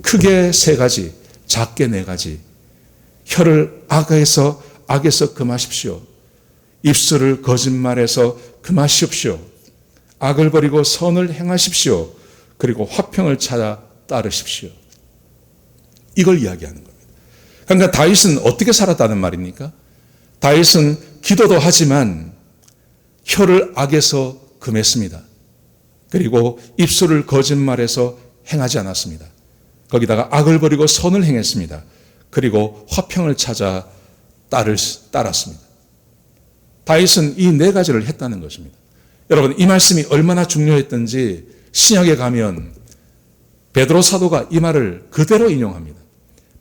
크게 3가지, 작게 4가지. 혀를 악에서 금하십시오. 입술을 거짓말에서 금하십시오. 악을 버리고 선을 행하십시오. 그리고 화평을 찾아 따르십시오. 이걸 이야기하는 겁니다. 그러니까 다윗은 어떻게 살았다는 말입니까? 다윗은 기도도 하지만 혀를 악에서 금했습니다. 그리고 입술을 거짓말해서 행하지 않았습니다. 거기다가 악을 버리고 선을 행했습니다. 그리고 화평을 찾아 따랐습니다. 다윗은 이 네 가지를 했다는 것입니다. 여러분, 이 말씀이 얼마나 중요했던지 신약에 가면 베드로 사도가 이 말을 그대로 인용합니다.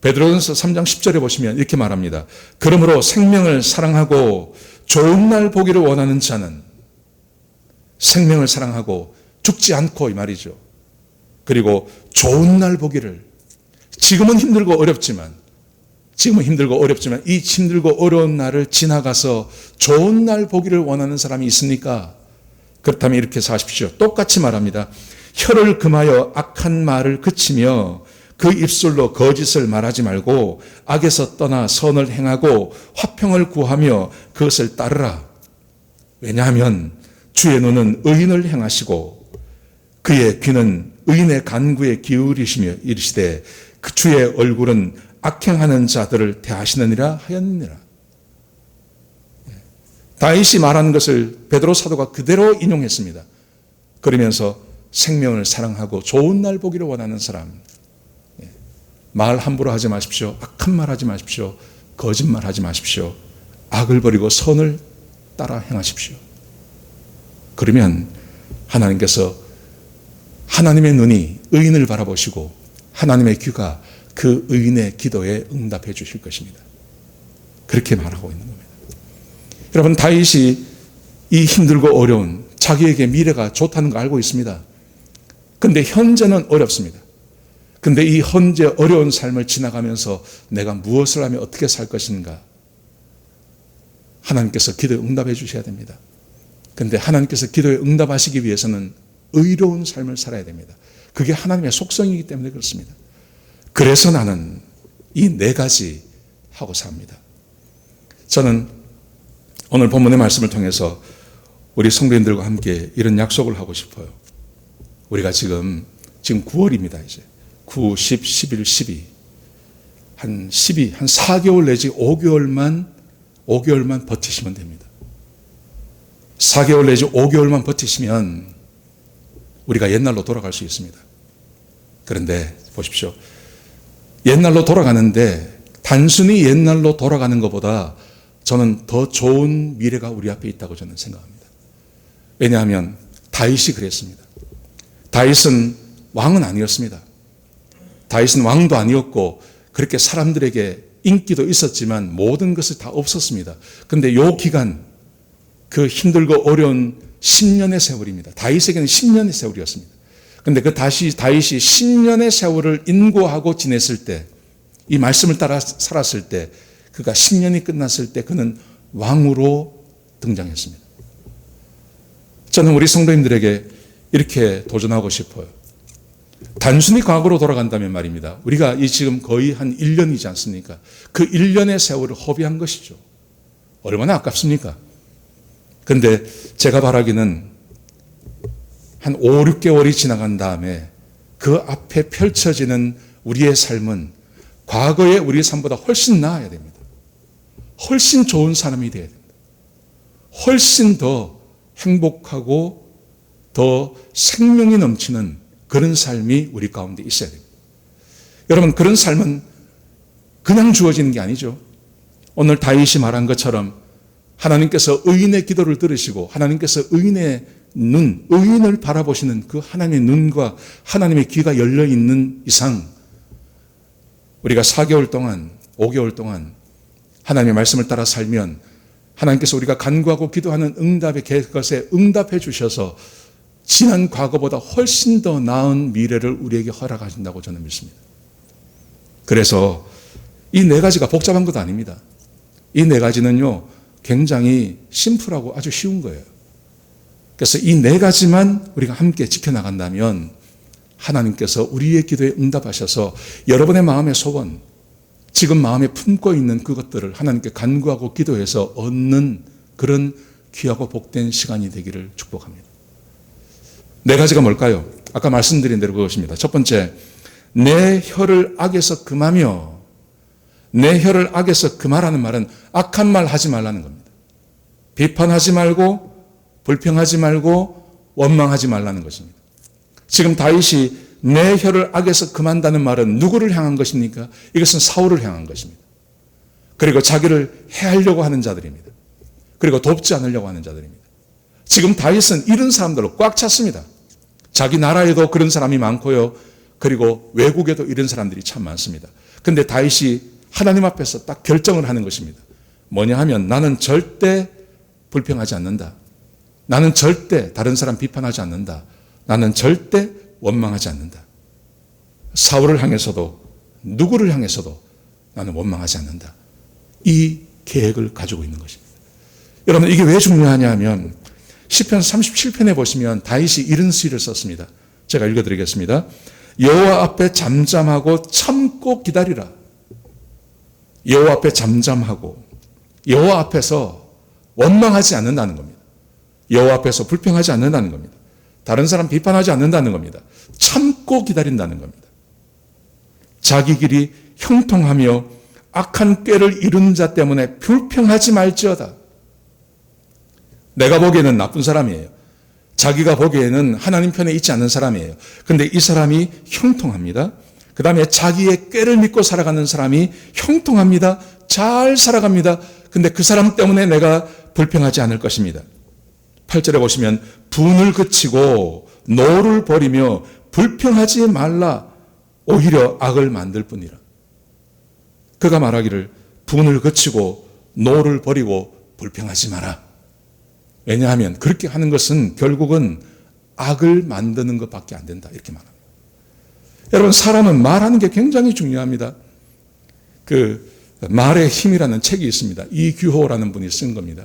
베드로전서 3장 10절에 보시면 이렇게 말합니다. 그러므로 생명을 사랑하고 좋은 날 보기를 원하는 자는, 생명을 사랑하고 죽지 않고 이 말이죠. 그리고 좋은 날 보기를, 지금은 힘들고 어렵지만 이 힘들고 어려운 날을 지나가서 좋은 날 보기를 원하는 사람이 있습니까? 그렇다면 이렇게 사십시오. 똑같이 말합니다. 혀를 금하여 악한 말을 그치며 그 입술로 거짓을 말하지 말고 악에서 떠나 선을 행하고 화평을 구하며 그것을 따르라. 왜냐하면 주의 눈은 의인을 행하시고 그의 귀는 의인의 간구에 기울이시며 이르시되 그 주의 얼굴은 악행하는 자들을 대하시느니라 하였느니라. 다윗이 말한 것을 베드로 사도가 그대로 인용했습니다. 그러면서 생명을 사랑하고 좋은 날 보기를 원하는 사람, 말 함부로 하지 마십시오. 악한 말 하지 마십시오. 거짓말 하지 마십시오. 악을 버리고 선을 따라 행하십시오. 그러면 하나님께서 하나님의 눈이 의인을 바라보시고 하나님의 귀가 그 의인의 기도에 응답해 주실 것입니다. 그렇게 말하고 있는 겁니다. 여러분, 다윗이 이 힘들고 어려운, 자기에게 미래가 좋다는 거 알고 있습니다. 근데 현재는 어렵습니다. 근데 이 현재 어려운 삶을 지나가면서 내가 무엇을 하면 어떻게 살 것인가? 하나님께서 기도에 응답해 주셔야 됩니다. 근데 하나님께서 기도에 응답하시기 위해서는 의로운 삶을 살아야 됩니다. 그게 하나님의 속성이기 때문에 그렇습니다. 그래서 나는 이 네 가지 하고 삽니다. 저는 오늘 본문의 말씀을 통해서 우리 성도님들과 함께 이런 약속을 하고 싶어요. 우리가 지금 9월입니다, 이제. 9, 10, 11, 12. 한 4개월 내지 5개월만 버티시면 됩니다. 4개월 내지 5개월만 버티시면 우리가 옛날로 돌아갈 수 있습니다. 그런데 보십시오. 옛날로 돌아가는데 단순히 옛날로 돌아가는 것보다 저는 더 좋은 미래가 우리 앞에 있다고 저는 생각합니다. 왜냐하면 다윗이 그랬습니다. 다윗은 왕은 아니었습니다. 다윗은 왕도 아니었고 그렇게 사람들에게 인기도 있었지만 모든 것이 다 없었습니다. 그런데 요 기간, 그 힘들고 어려운 10년의 세월입니다. 다윗에게는 10년의 세월이었습니다. 그런데 그 다윗이 10년의 세월을 인고하고 지냈을 때, 이 말씀을 따라 살았을 때, 그가 10년이 끝났을 때 그는 왕으로 등장했습니다. 저는 우리 성도님들에게 이렇게 도전하고 싶어요. 단순히 과거로 돌아간다면 말입니다. 우리가 이 지금 거의 한 1년이지 않습니까? 그 1년의 세월을 허비한 것이죠. 얼마나 아깝습니까? 근데 제가 바라기는 한 5, 6개월이 지나간 다음에 그 앞에 펼쳐지는 우리의 삶은 과거의 우리의 삶보다 훨씬 나아야 됩니다. 훨씬 좋은 사람이 되어야 됩니다. 훨씬 더 행복하고 더 생명이 넘치는 그런 삶이 우리 가운데 있어야 됩니다. 여러분, 그런 삶은 그냥 주어지는 게 아니죠. 오늘 다윗이 말한 것처럼 하나님께서 의인의 기도를 들으시고 하나님께서 의인의 눈, 의인을 바라보시는 그 하나님의 눈과 하나님의 귀가 열려 있는 이상 우리가 4개월 동안, 5개월 동안 하나님의 말씀을 따라 살면 하나님께서 우리가 간구하고 기도하는 응답의 것에 응답해 주셔서 지난 과거보다 훨씬 더 나은 미래를 우리에게 허락하신다고 저는 믿습니다. 그래서 이 네 가지가 복잡한 것도 아닙니다. 이 네 가지는요, 굉장히 심플하고 아주 쉬운 거예요. 그래서 이 네 가지만 우리가 함께 지켜나간다면 하나님께서 우리의 기도에 응답하셔서 여러분의 마음의 소원, 지금 마음에 품고 있는 그것들을 하나님께 간구하고 기도해서 얻는 그런 귀하고 복된 시간이 되기를 축복합니다. 네 가지가 뭘까요? 아까 말씀드린 대로 그것입니다. 첫 번째, 내 혀를 악에서 금하며, 내 혀를 악에서 금하라는 말은 악한 말 하지 말라는 겁니다. 비판하지 말고 불평하지 말고 원망하지 말라는 것입니다. 지금 다윗이 내 혀를 악에서 금한다는 말은 누구를 향한 것입니까? 이것은 사울을 향한 것입니다. 그리고 자기를 해하려고 하는 자들입니다. 그리고 돕지 않으려고 하는 자들입니다. 지금 다윗은 이런 사람들로 꽉 찼습니다. 자기 나라에도 그런 사람이 많고요. 그리고 외국에도 이런 사람들이 참 많습니다. 근데 다윗이 하나님 앞에서 딱 결정을 하는 것입니다. 뭐냐 하면 나는 절대 불평하지 않는다. 나는 절대 다른 사람 비판하지 않는다. 나는 절대 원망하지 않는다. 사울을 향해서도 누구를 향해서도 나는 원망하지 않는다. 이 계획을 가지고 있는 것입니다. 여러분 이게 왜 중요하냐 하면 시편 37편에 보시면 다윗이 이런 시를 썼습니다. 제가 읽어드리겠습니다. 여호와 앞에 잠잠하고 참고 기다리라. 여호와 앞에 잠잠하고 여호와 앞에서 원망하지 않는다는 겁니다. 여호와 앞에서 불평하지 않는다는 겁니다. 다른 사람 비판하지 않는다는 겁니다. 참고 기다린다는 겁니다. 자기 길이 형통하며 악한 꾀를 이룬 자 때문에 불평하지 말지어다. 내가 보기에는 나쁜 사람이에요. 자기가 보기에는 하나님 편에 있지 않는 사람이에요. 그런데 이 사람이 형통합니다. 그 다음에 자기의 꾀를 믿고 살아가는 사람이 형통합니다. 잘 살아갑니다. 근데 그 사람 때문에 내가 불평하지 않을 것입니다. 8절에 보시면 분을 그치고 노를 버리며 불평하지 말라. 오히려 악을 만들 뿐이라. 그가 말하기를 분을 그치고 노를 버리고 불평하지 마라. 왜냐하면 그렇게 하는 것은 결국은 악을 만드는 것밖에 안 된다. 이렇게 말합니다. 여러분 사람은 말하는 게 굉장히 중요합니다. 그 말의 힘이라는 책이 있습니다. 이규호라는 분이 쓴 겁니다.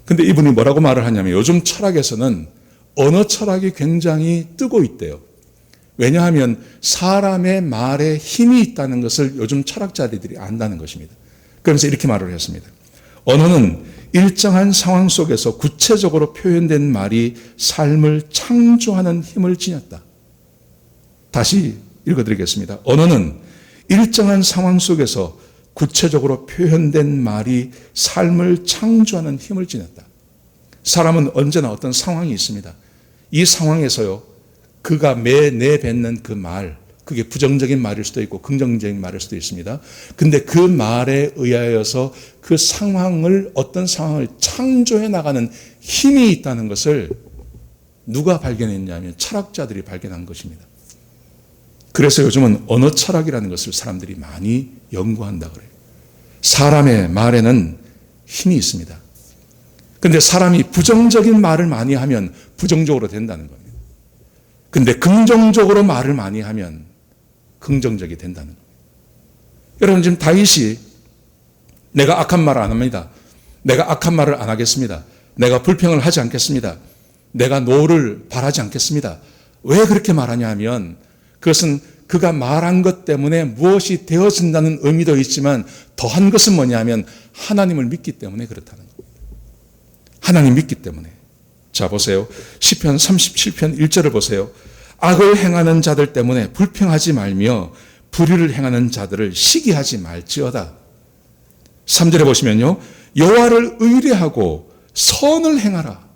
근데 이분이 뭐라고 말을 하냐면 요즘 철학에서는 언어 철학이 굉장히 뜨고 있대요. 왜냐하면 사람의 말에 힘이 있다는 것을 요즘 철학자들이 안다는 것입니다. 그러면서 이렇게 말을 했습니다. 언어는 일정한 상황 속에서 구체적으로 표현된 말이 삶을 창조하는 힘을 지녔다. 다시 읽어드리겠습니다. 언어는 일정한 상황 속에서 구체적으로 표현된 말이 삶을 창조하는 힘을 지녔다. 사람은 언제나 어떤 상황이 있습니다. 이 상황에서요, 그가 내뱉는 그 말, 그게 부정적인 말일 수도 있고 긍정적인 말일 수도 있습니다. 근데 그 말에 의하여서 그 상황을, 어떤 상황을 창조해 나가는 힘이 있다는 것을 누가 발견했냐면 철학자들이 발견한 것입니다. 그래서 요즘은 언어 철학이라는 것을 사람들이 많이 연구한다 그래요. 사람의 말에는 힘이 있습니다. 근데 사람이 부정적인 말을 많이 하면 부정적으로 된다는 겁니다. 근데 긍정적으로 말을 많이 하면 긍정적이 된다는 겁니다. 여러분 지금 다윗이 내가 악한 말을 안 합니다. 내가 악한 말을 안 하겠습니다. 내가 불평을 하지 않겠습니다. 내가 노를 바라지 않겠습니다. 왜 그렇게 말하냐 하면 그것은 그가 말한 것 때문에 무엇이 되어진다는 의미도 있지만 더한 것은 뭐냐 하면 하나님을 믿기 때문에 그렇다는 겁니다. 하나님 믿기 때문에. 자 보세요. 시편 37편 1절을 보세요. 악을 행하는 자들 때문에 불평하지 말며 불의를 행하는 자들을 시기하지 말지어다. 3절에 보시면요. 여호와를 의뢰하고 선을 행하라.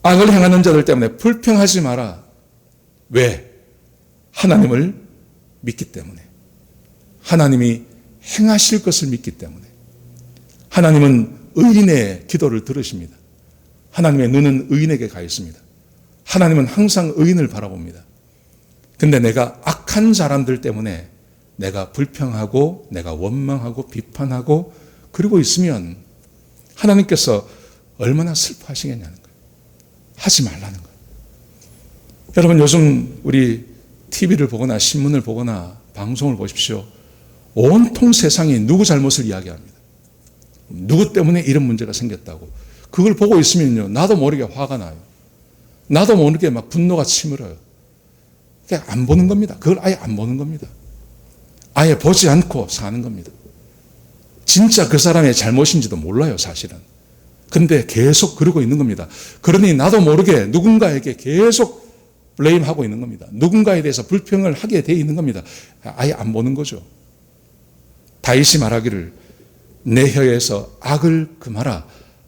악을 행하는 자들 때문에 불평하지 마라. 왜? 하나님을 믿기 때문에. 하나님이 행하실 것을 믿기 때문에. 하나님은 의인의 기도를 들으십니다. 하나님의 눈은 의인에게 가 있습니다. 하나님은 항상 의인을 바라봅니다. 근데 내가 악한 사람들 때문에 내가 불평하고 내가 원망하고 비판하고 그러고 있으면 하나님께서 얼마나 슬퍼하시겠냐는 거예요. 하지 말라는 거예요. 여러분 요즘 우리 TV를 보거나 신문을 보거나 방송을 보십시오. 온통 세상이 누구 잘못을 이야기합니다. 누구 때문에 이런 문제가 생겼다고. 그걸 보고 있으면요, 나도 모르게 화가 나요. 나도 모르게 막 분노가 치밀어요. 그냥 안 보는 겁니다. 그걸 아예 안 보는 겁니다. 아예 보지 않고 사는 겁니다. 진짜 그 사람의 잘못인지도 몰라요, 사실은. 근데 계속 그러고 있는 겁니다. 그러니 나도 모르게 누군가에게 계속 블레임하고 있는 겁니다. 누군가에 대해서 불평을 하게 돼 있는 겁니다. 아예 안 보는 거죠. 다윗이 말하기를 내 혀에서 악을 금하라.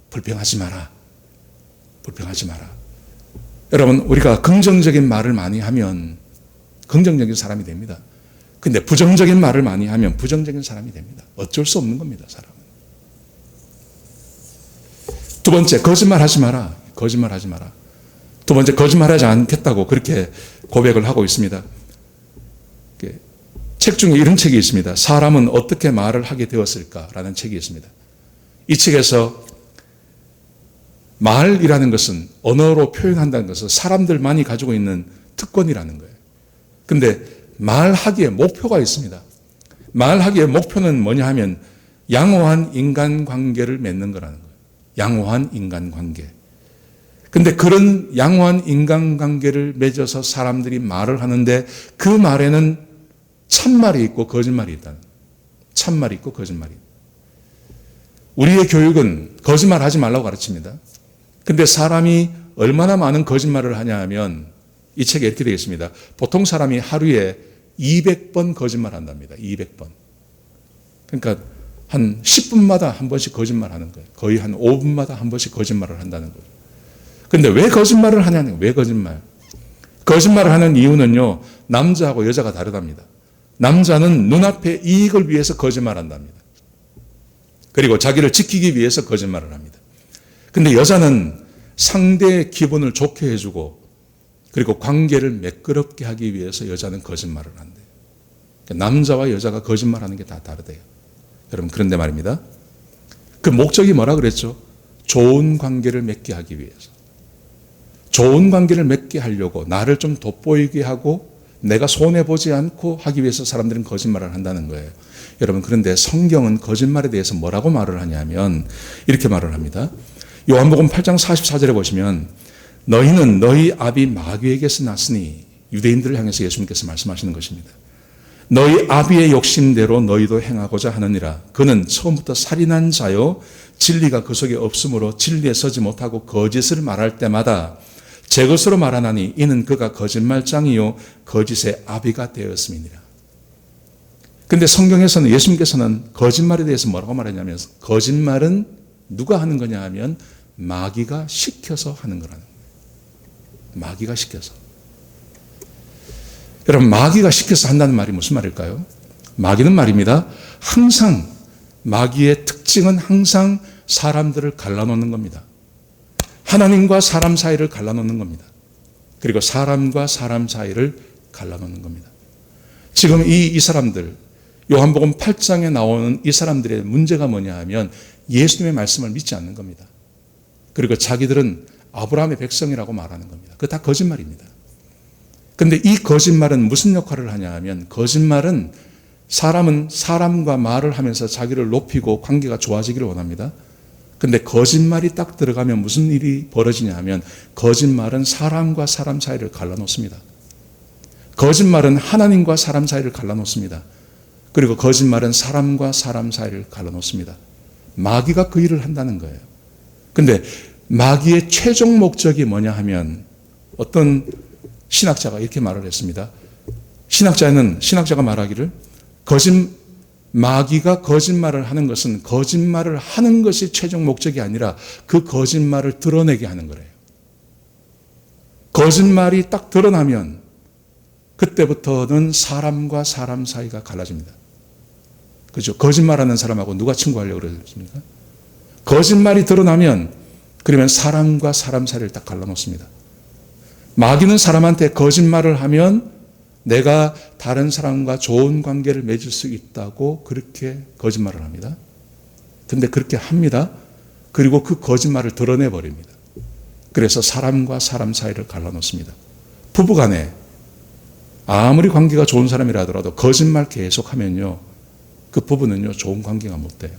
불평하지 마라. 불평하지 마라. 여러분 우리가 긍정적인 말을 많이 하면 긍정적인 사람이 됩니다. 근데 부정적인 말을 많이 하면 부정적인 사람이 됩니다. 어쩔 수 없는 겁니다, 사람은. 두 번째, 거짓말하지 마라. 거짓말하지 마라. 두 번째, 거짓말하지 않겠다고 그렇게 고백을 하고 있습니다. 책 중에 이런 책이 있습니다. 사람은 어떻게 말을 하게 되었을까라는 책이 있습니다. 이 책에서 말이라는 것은, 언어로 표현한다는 것은 사람들만이 가지고 있는 특권이라는 거예요. 근데 말하기에 목표가 있습니다. 말하기에 목표는 뭐냐 하면 양호한 인간관계를 맺는 거라는 거예요. 양호한 인간관계. 근데 그런 양호한 인간관계를 맺어서 사람들이 말을 하는데 그 말에는 참말이 있고 거짓말이 있다는 거예요. 참말이 있고 거짓말이 있다. 우리의 교육은 거짓말하지 말라고 가르칩니다. 근데 사람이 얼마나 많은 거짓말을 하냐 하면 이 책에 이렇게 되어 있습니다. 보통 사람이 하루에 200번 거짓말 한답니다. 200번. 그러니까 한 10분마다 한 번씩 거짓말하는 거예요. 거의 한 5분마다 한 번씩 거짓말을 한다는 거예요. 근데 왜 거짓말을 하냐는 거예요. 왜 거짓말? 거짓말을 하는 이유는요, 남자하고 여자가 다르답니다. 남자는 눈앞의 이익을 위해서 거짓말한답니다. 그리고 자기를 지키기 위해서 거짓말을 합니다. 근데 여자는 상대의 기분을 좋게 해주고 그리고 관계를 매끄럽게 하기 위해서 여자는 거짓말을 한대요. 남자와 여자가 거짓말하는 게 다 다르대요. 여러분, 그런데 말입니다. 그 목적이 뭐라 그랬죠? 좋은 관계를 맺게 하기 위해서. 좋은 관계를 맺게 하려고 나를 좀 돋보이게 하고 내가 손해보지 않고 하기 위해서 사람들은 거짓말을 한다는 거예요. 여러분, 그런데 성경은 거짓말에 대해서 뭐라고 말을 하냐면 이렇게 말을 합니다. 요한복음 8장 44절에 보시면 너희는 너희 아비 마귀에게서 났으니, 유대인들을 향해서 예수님께서 말씀하시는 것입니다. 너희 아비의 욕심대로 너희도 행하고자 하느니라. 그는 처음부터 살인한 자요 진리가 그 속에 없으므로 진리에 서지 못하고 거짓을 말할 때마다 제 것으로 말하나니 이는 그가 거짓말장이요 거짓의 아비가 되었음이니라. 근데 성경에서는, 예수님께서는 거짓말에 대해서 뭐라고 말하냐면 거짓말은 누가 하는 거냐 하면 마귀가 시켜서 하는 거라는 거예요. 마귀가 시켜서. 여러분, 마귀가 시켜서 한다는 말이 무슨 말일까요? 마귀는 말입니다. 항상 마귀의 특징은 항상 사람들을 갈라놓는 겁니다. 하나님과 사람 사이를 갈라놓는 겁니다. 그리고 사람과 사람 사이를 갈라놓는 겁니다. 지금 이 사람들, 요한복음 8장에 나오는 이 사람들의 문제가 뭐냐 하면 예수님의 말씀을 믿지 않는 겁니다. 그리고 자기들은 아브라함의 백성이라고 말하는 겁니다. 그거 다 거짓말입니다. 근데 이 거짓말은 무슨 역할을 하냐 하면, 거짓말은 사람은 사람과 말을 하면서 자기를 높이고 관계가 좋아지기를 원합니다. 근데 거짓말이 딱 들어가면 무슨 일이 벌어지냐 하면 거짓말은 사람과 사람 사이를 갈라놓습니다. 거짓말은 하나님과 사람 사이를 갈라놓습니다. 그리고 거짓말은 사람과 사람 사이를 갈라놓습니다. 마귀가 그 일을 한다는 거예요. 근데 마귀의 최종 목적이 뭐냐 하면, 어떤 신학자가 이렇게 말을 했습니다. 신학자가 말하기를 마귀가 거짓말을 하는 것은 거짓말을 하는 것이 최종 목적이 아니라 그 거짓말을 드러내게 하는 거래요. 거짓말이 딱 드러나면 그때부터는 사람과 사람 사이가 갈라집니다. 그죠? 거짓말하는 사람하고 누가 친구하려고 그러십니까? 거짓말이 드러나면 그러면 사람과 사람 사이를 딱 갈라놓습니다. 마귀는 사람한테 거짓말을 하면 내가 다른 사람과 좋은 관계를 맺을 수 있다고 그렇게 거짓말을 합니다. 근데 그렇게 합니다. 그리고 그 거짓말을 드러내버립니다. 그래서 사람과 사람 사이를 갈라놓습니다. 부부간에 아무리 관계가 좋은 사람이라 하더라도 거짓말 계속하면요, 그 부부는요 좋은 관계가 못 돼요.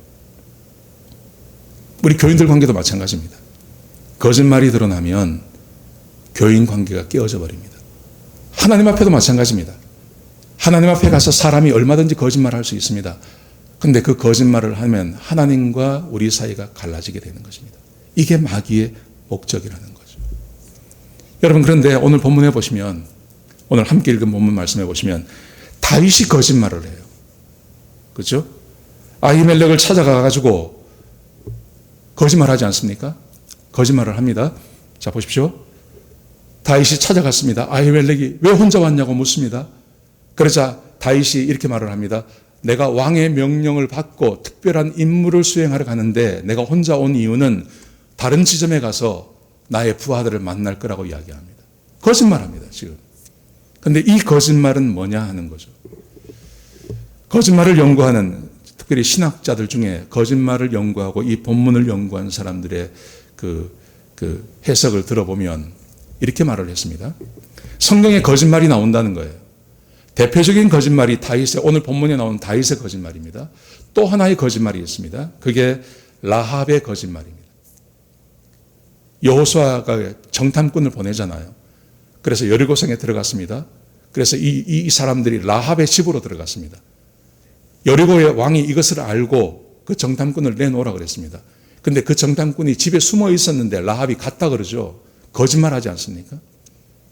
우리 교인들 관계도 마찬가지입니다. 거짓말이 드러나면 교인 관계가 깨어져 버립니다. 하나님 앞에도 마찬가지입니다. 하나님 앞에 가서 사람이 얼마든지 거짓말할 수 있습니다. 근데 그 거짓말을 하면 하나님과 우리 사이가 갈라지게 되는 것입니다. 이게 마귀의 목적이라는 거죠. 여러분, 그런데 오늘 본문에 보시면, 오늘 함께 읽은 본문 말씀해 보시면 다윗이 거짓말을 해요. 그렇죠? 아히멜렉을 찾아가가지고 거짓말하지 않습니까? 거짓말을 합니다. 자, 보십시오. 다윗이 찾아갔습니다. 아히멜렉이 왜 혼자 왔냐고 묻습니다. 그러자 다윗이 이렇게 말을 합니다. 내가 왕의 명령을 받고 특별한 임무를 수행하러 가는데 내가 혼자 온 이유는 다른 지점에 가서 나의 부하들을 만날 거라고 이야기합니다. 거짓말합니다, 지금. 근데 이 거짓말은 뭐냐 하는 거죠. 거짓말을 연구하는 특별히 신학자들 중에 거짓말을 연구하고 이 본문을 연구한 사람들의 그 해석을 들어보면 이렇게 말을 했습니다. 성경에 거짓말이 나온다는 거예요. 대표적인 거짓말이 오늘 본문에 나온 다윗의 거짓말입니다. 또 하나의 거짓말이 있습니다. 그게 라합의 거짓말입니다. 여호수아가 정탐꾼을 보내잖아요. 그래서 여리고성에 들어갔습니다. 그래서 이 사람들이 라합의 집으로 들어갔습니다. 여리고의 왕이 이것을 알고 그 정탐꾼을 내놓으라 그랬습니다. 근데 그 정탐꾼이 집에 숨어 있었는데 라합이 갔다 그러죠. 거짓말하지 않습니까?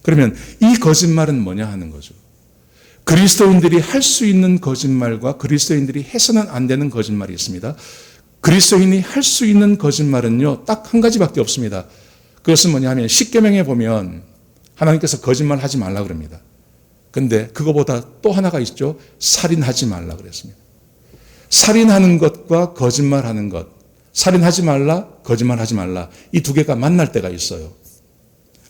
그러면 이 거짓말은 뭐냐 하는 거죠. 그리스도인들이 할 수 있는 거짓말과 그리스도인들이 해서는 안 되는 거짓말이 있습니다. 그리스도인이 할 수 있는 거짓말은요, 딱 한 가지밖에 없습니다. 그것은 뭐냐 하면 십계명에 보면 하나님께서 거짓말하지 말라 그럽니다. 근데 그거보다 또 하나가 있죠. 살인하지 말라 그랬습니다. 살인하는 것과 거짓말하는 것, 살인하지 말라, 거짓말하지 말라, 이 두 개가 만날 때가 있어요.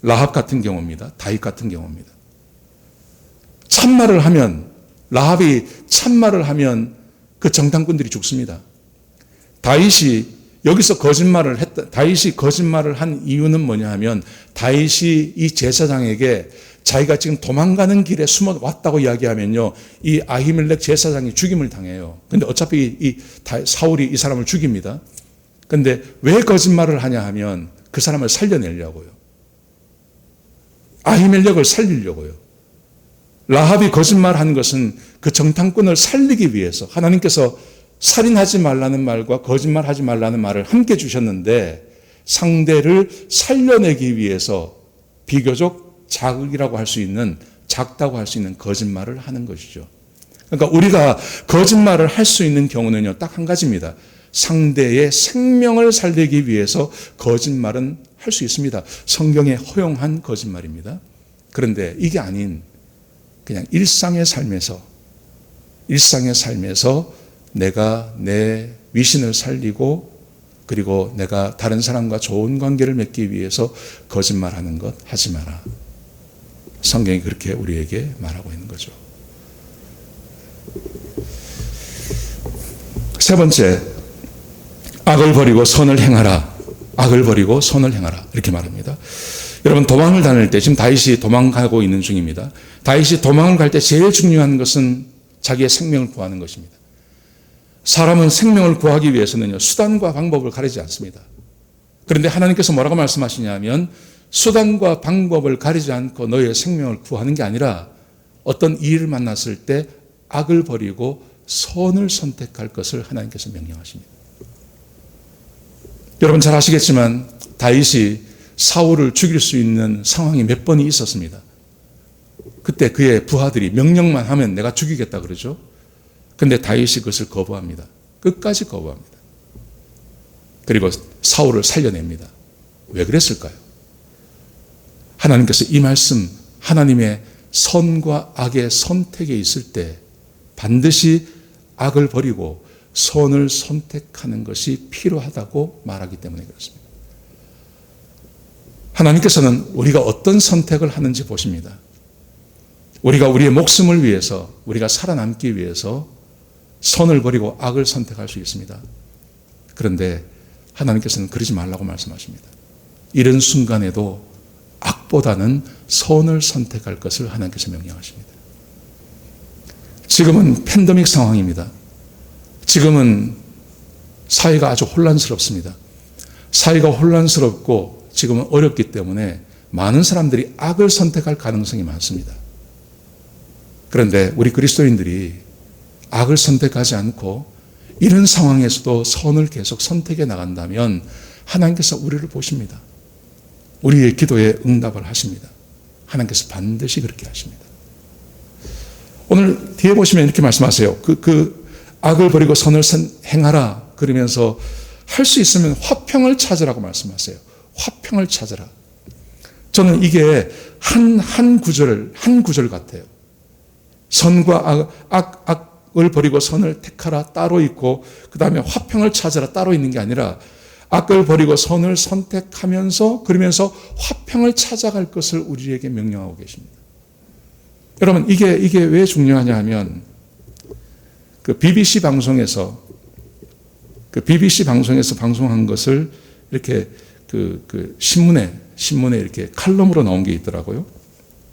라합 같은 경우입니다. 다윗 같은 경우입니다. 참말을 하면, 라합이 참말을 하면 그 정탐꾼들이 죽습니다. 다윗이 거짓말을 한 이유는 뭐냐 하면 다윗이 이 제사장에게 자기가 지금 도망가는 길에 숨어 왔다고 이야기하면요, 이 아히멜렉 제사장이 죽임을 당해요. 근데 어차피 사울이 이 사람을 죽입니다. 근데 왜 거짓말을 하냐 하면 그 사람을 살려내려고요. 아히멜렉을 살리려고요. 라합이 거짓말한 것은 그 정탐꾼을 살리기 위해서 하나님께서 살인하지 말라는 말과 거짓말하지 말라는 말을 함께 주셨는데 상대를 살려내기 위해서 비교적 작다고 할 수 있는 거짓말을 하는 것이죠. 그러니까 우리가 거짓말을 할 수 있는 경우는요, 딱 한 가지입니다. 상대의 생명을 살리기 위해서 거짓말은 할 수 있습니다. 성경에 허용한 거짓말입니다. 그런데 이게 아닌 그냥 일상의 삶에서 내가 내 위신을 살리고 그리고 내가 다른 사람과 좋은 관계를 맺기 위해서 거짓말하는 것 하지 마라. 성경이 그렇게 우리에게 말하고 있는 거죠. 세 번째, 악을 버리고 선을 행하라. 악을 버리고 선을 행하라. 이렇게 말합니다. 여러분, 도망을 다닐 때, 지금 다윗이 도망가고 있는 중입니다. 다윗이 도망을 갈 때 제일 중요한 것은 자기의 생명을 구하는 것입니다. 사람은 생명을 구하기 위해서는요, 수단과 방법을 가리지 않습니다. 그런데 하나님께서 뭐라고 말씀하시냐면 수단과 방법을 가리지 않고 너의 생명을 구하는 게 아니라 어떤 일을 만났을 때 악을 버리고 선을 선택할 것을 하나님께서 명령하십니다. 여러분 잘 아시겠지만 다윗이 사울을 죽일 수 있는 상황이 몇 번이 있었습니다. 그때 그의 부하들이 명령만 하면 내가 죽이겠다 그러죠. 근데 다윗이 그것을 거부합니다. 끝까지 거부합니다. 그리고 사울을 살려냅니다. 왜 그랬을까요? 하나님께서 이 말씀, 하나님의 선과 악의 선택에 있을 때 반드시 악을 버리고 선을 선택하는 것이 필요하다고 말하기 때문에 그렇습니다. 하나님께서는 우리가 어떤 선택을 하는지 보십니다. 우리가 우리의 목숨을 위해서, 우리가 살아남기 위해서 선을 버리고 악을 선택할 수 있습니다. 그런데 하나님께서는 그러지 말라고 말씀하십니다. 이런 순간에도 악보다는 선을 선택할 것을 하나님께서 명령하십니다. 지금은 팬데믹 상황입니다. 지금은 사회가 아주 혼란스럽습니다. 사회가 혼란스럽고 지금은 어렵기 때문에 많은 사람들이 악을 선택할 가능성이 많습니다. 그런데 우리 그리스도인들이 악을 선택하지 않고 이런 상황에서도 선을 계속 선택해 나간다면 하나님께서 우리를 보십니다. 우리의 기도에 응답을 하십니다. 하나님께서 반드시 그렇게 하십니다. 오늘 뒤에 보시면 이렇게 말씀하세요. 악을 버리고 선을 행하라. 그러면서 할 수 있으면 화평을 찾으라고 말씀하세요. 화평을 찾으라. 저는 이게 한 구절 같아요. 선과 악을 버리고 선을 택하라 따로 있고 그 다음에 화평을 찾으라 따로 있는 게 아니라 악을 버리고 선을 선택하면서 그러면서 화평을 찾아갈 것을 우리에게 명령하고 계십니다. 여러분, 이게 왜 중요하냐 하면 그 BBC 방송에서 방송한 것을 이렇게 그 신문에 이렇게 칼럼으로 나온 게 있더라고요.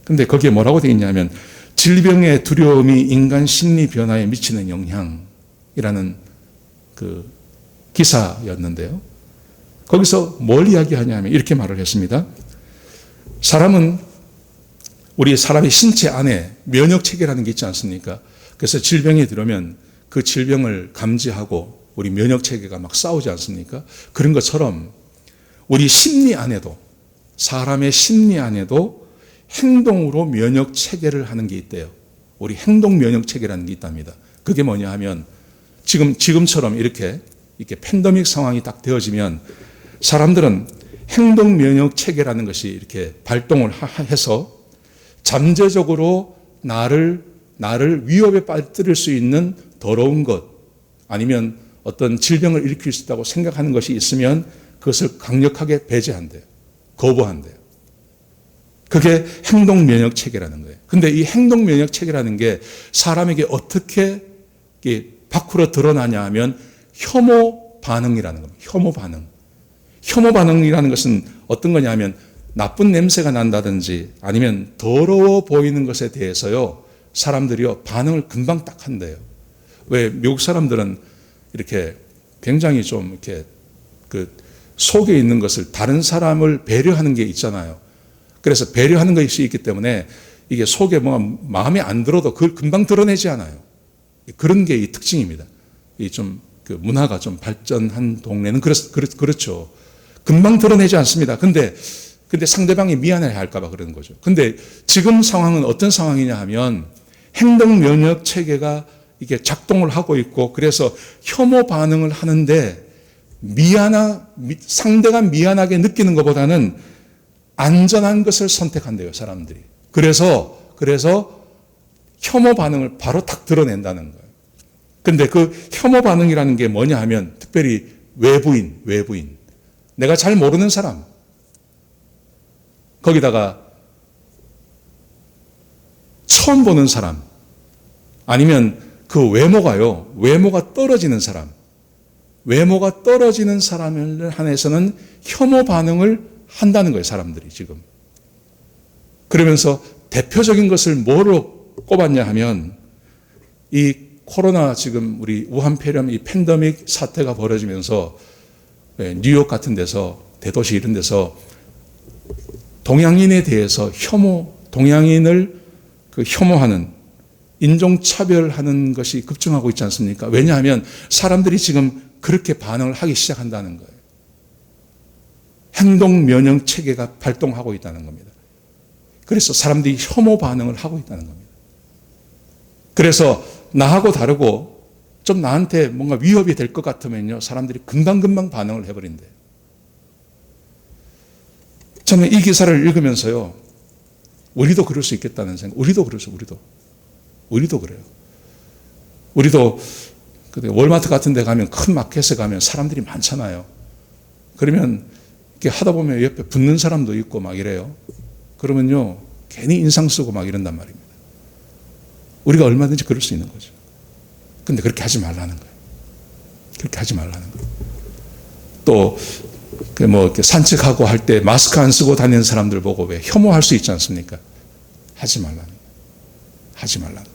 근데 거기에 뭐라고 되어 있냐면 질병의 두려움이 인간 심리 변화에 미치는 영향이라는 그 기사였는데요. 거기서 뭘 이야기하냐 하면 이렇게 말을 했습니다. 우리 사람의 신체 안에 면역 체계라는 게 있지 않습니까? 그래서 질병이 들어오면 그 질병을 감지하고 우리 면역 체계가 막 싸우지 않습니까? 그런 것처럼 우리 심리 안에도, 사람의 심리 안에도 행동으로 면역 체계를 하는 게 있대요. 우리 행동 면역 체계라는 게 있답니다. 그게 뭐냐 하면 지금처럼 이렇게 팬데믹 상황이 딱 되어지면 사람들은 행동 면역 체계라는 것이 이렇게 발동을 해서 잠재적으로 나를 위협에 빠뜨릴 수 있는 더러운 것 아니면 어떤 질병을 일으킬 수 있다고 생각하는 것이 있으면 그것을 강력하게 배제한대요. 거부한대요. 그게 행동 면역 체계라는 거예요. 근데 이 행동 면역 체계라는 게 사람에게 어떻게 밖으로 드러나냐 하면 혐오 반응이라는 겁니다. 혐오 반응. 혐오 반응이라는 것은 어떤 거냐면 나쁜 냄새가 난다든지 아니면 더러워 보이는 것에 대해서요, 사람들이요, 반응을 금방 딱 한대요. 왜 미국 사람들은 이렇게 굉장히 좀 이렇게 그 속에 있는 것을 다른 사람을 배려하는 게 있잖아요. 그래서 배려하는 것이 있기 때문에 이게 속에 뭐가 마음에 안 들어도 그걸 금방 드러내지 않아요. 그런 게 이 특징입니다. 이 좀 그 문화가 좀 발전한 동네는 그렇죠. 금방 드러내지 않습니다. 근데 상대방이 미안해 할까봐 그러는 거죠. 근데 지금 상황은 어떤 상황이냐 하면 행동 면역 체계가 이게 작동을 하고 있고 그래서 혐오 반응을 하는데 상대가 미안하게 느끼는 것보다는 안전한 것을 선택한대요, 사람들이. 그래서 혐오 반응을 바로 탁 드러낸다는 거예요. 근데 그 혐오 반응이라는 게 뭐냐 하면 특별히 외부인. 내가 잘 모르는 사람. 거기다가 처음 보는 사람. 아니면 그 외모가 떨어지는 사람. 외모가 떨어지는 사람을 한해서는 혐오 반응을 한다는 거예요, 사람들이 지금. 그러면서 대표적인 것을 뭐로 꼽았냐 하면 이 코로나 지금 우리 우한 폐렴 이 팬데믹 사태가 벌어지면서 뉴욕 같은 데서 대도시 이런 데서 동양인에 대해서 동양인을 혐오하는 인종차별하는 것이 급증하고 있지 않습니까? 왜냐하면 사람들이 지금 그렇게 반응을 하기 시작한다는 거예요. 행동 면역 체계가 발동하고 있다는 겁니다. 그래서 사람들이 혐오 반응을 하고 있다는 겁니다. 그래서 나하고 다르고 좀 나한테 뭔가 위협이 될 것 같으면요, 사람들이 금방 반응을 해버린대요. 저는 이 기사를 읽으면서요, 우리도 그럴 수 있겠다는 생각, 우리도 그래요. 우리도 월마트 같은 데 가면 큰 마켓에 가면 사람들이 많잖아요. 그러면 이렇게 하다 보면 옆에 붙는 사람도 있고 막 이래요. 그러면요, 괜히 인상 쓰고 막 이런단 말입니다. 우리가 얼마든지 그럴 수 있는 거죠. 근데 그렇게 하지 말라는 거예요. 또, 이렇게 산책하고 할 때 마스크 안 쓰고 다니는 사람들 보고 왜 혐오할 수 있지 않습니까? 하지 말라는 거예요.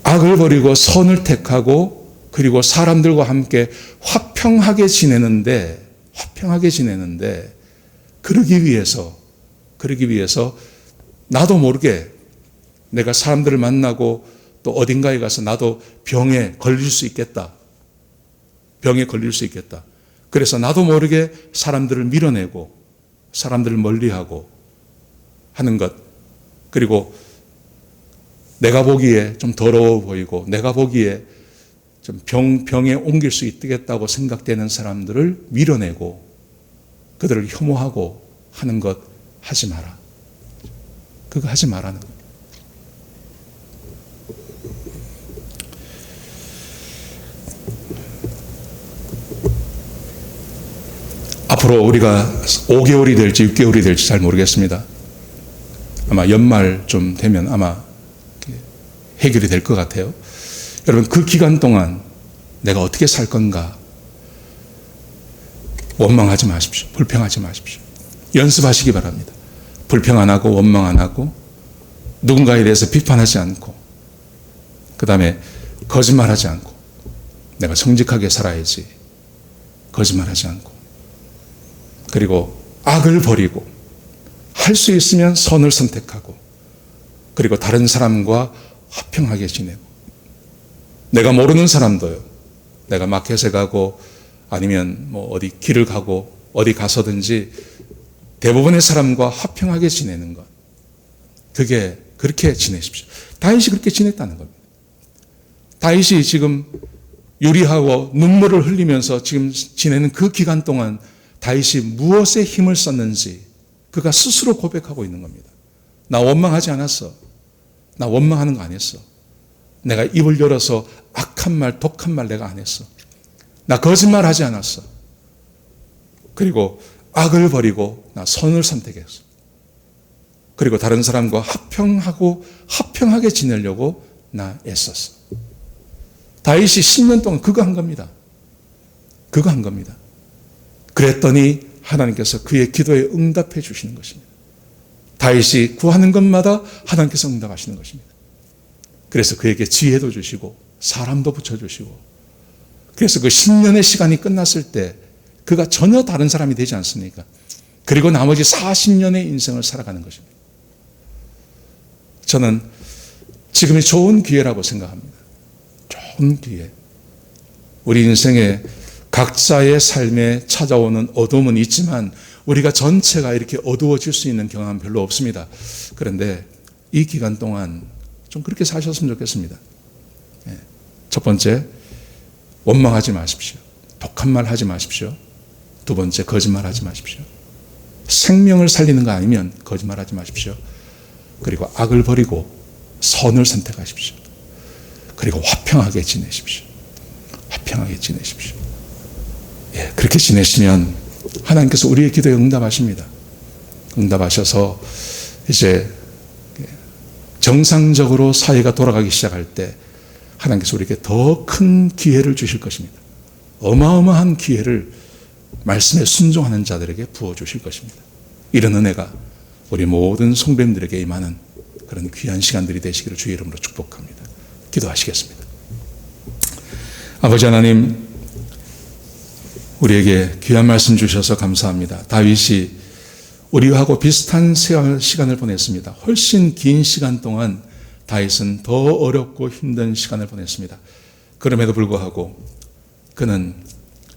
악을 버리고 선을 택하고 그리고 사람들과 함께 화평하게 지내는데 그러기 위해서 나도 모르게 내가 사람들을 만나고 또 어딘가에 가서 나도 병에 걸릴 수 있겠다. 그래서 나도 모르게 사람들을 밀어내고 사람들을 멀리하고 하는 것. 그리고 내가 보기에 좀 더러워 보이고 내가 보기에 좀 병에 옮길 수 있겠다고 생각되는 사람들을 밀어내고 그들을 혐오하고 하는 것 하지 마라. 그거 하지 말라는 거예요. 앞으로 우리가 5개월이 될지 6개월이 될지 잘 모르겠습니다. 아마 연말 좀 되면 아마 해결이 될 것 같아요. 여러분, 그 기간 동안 내가 어떻게 살 건가 원망하지 마십시오. 불평하지 마십시오. 연습하시기 바랍니다. 불평 안 하고 원망 안 하고 누군가에 대해서 비판하지 않고 그 다음에 거짓말하지 않고 내가 정직하게 살아야지, 거짓말하지 않고, 그리고 악을 버리고 할 수 있으면 선을 선택하고, 그리고 다른 사람과 화평하게 지내고, 내가 모르는 사람도요, 내가 마켓에 가고 아니면 뭐 어디 길을 가고 어디 가서든지 대부분의 사람과 화평하게 지내는 것, 그게 그렇게 지내십시오. 다윗이 그렇게 지냈다는 겁니다. 다윗이 지금 유리하고 눈물을 흘리면서 지금 지내는 그 기간 동안 다윗이 무엇에 힘을 썼는지 그가 스스로 고백하고 있는 겁니다. 나 원망하지 않았어. 나 원망하는 거 안 했어. 내가 입을 열어서 악한 말, 독한 말 내가 안 했어. 나 거짓말하지 않았어. 그리고 악을 버리고 나 선을 선택했어. 그리고 다른 사람과 화평하게 지내려고 나 애썼어. 다윗이 10년 동안 그거 한 겁니다. 그거 한 겁니다. 그랬더니 하나님께서 그의 기도에 응답해 주시는 것입니다. 다윗이 구하는 것마다 하나님께서 응답하시는 것입니다. 그래서 그에게 지혜도 주시고 사람도 붙여주시고, 그래서 그 10년의 시간이 끝났을 때 그가 전혀 다른 사람이 되지 않습니까? 그리고 나머지 40년의 인생을 살아가는 것입니다. 저는 지금이 좋은 기회라고 생각합니다. 좋은 기회. 우리 인생에 각자의 삶에 찾아오는 어두움은 있지만 우리가 전체가 이렇게 어두워질 수 있는 경험은 별로 없습니다. 그런데 이 기간 동안 좀 그렇게 사셨으면 좋겠습니다. 첫 번째, 원망하지 마십시오. 독한 말 하지 마십시오. 두 번째, 거짓말하지 마십시오. 생명을 살리는 거 아니면 거짓말하지 마십시오. 그리고 악을 버리고 선을 선택하십시오. 그리고 화평하게 지내십시오. 화평하게 지내십시오. 그렇게 지내시면 하나님께서 우리의 기도에 응답하십니다. 응답하셔서 이제 정상적으로 사회가 돌아가기 시작할 때 하나님께서 우리에게 더 큰 기회를 주실 것입니다. 어마어마한 기회를 말씀에 순종하는 자들에게 부어주실 것입니다. 이런 은혜가 우리 모든 성도님들에게 임하는 그런 귀한 시간들이 되시기를 주의 이름으로 축복합니다. 기도하시겠습니다. 아버지 하나님, 우리에게 귀한 말씀 주셔서 감사합니다. 다윗이 우리하고 비슷한 시간을 보냈습니다. 훨씬 긴 시간 동안 다윗은 더 어렵고 힘든 시간을 보냈습니다. 그럼에도 불구하고 그는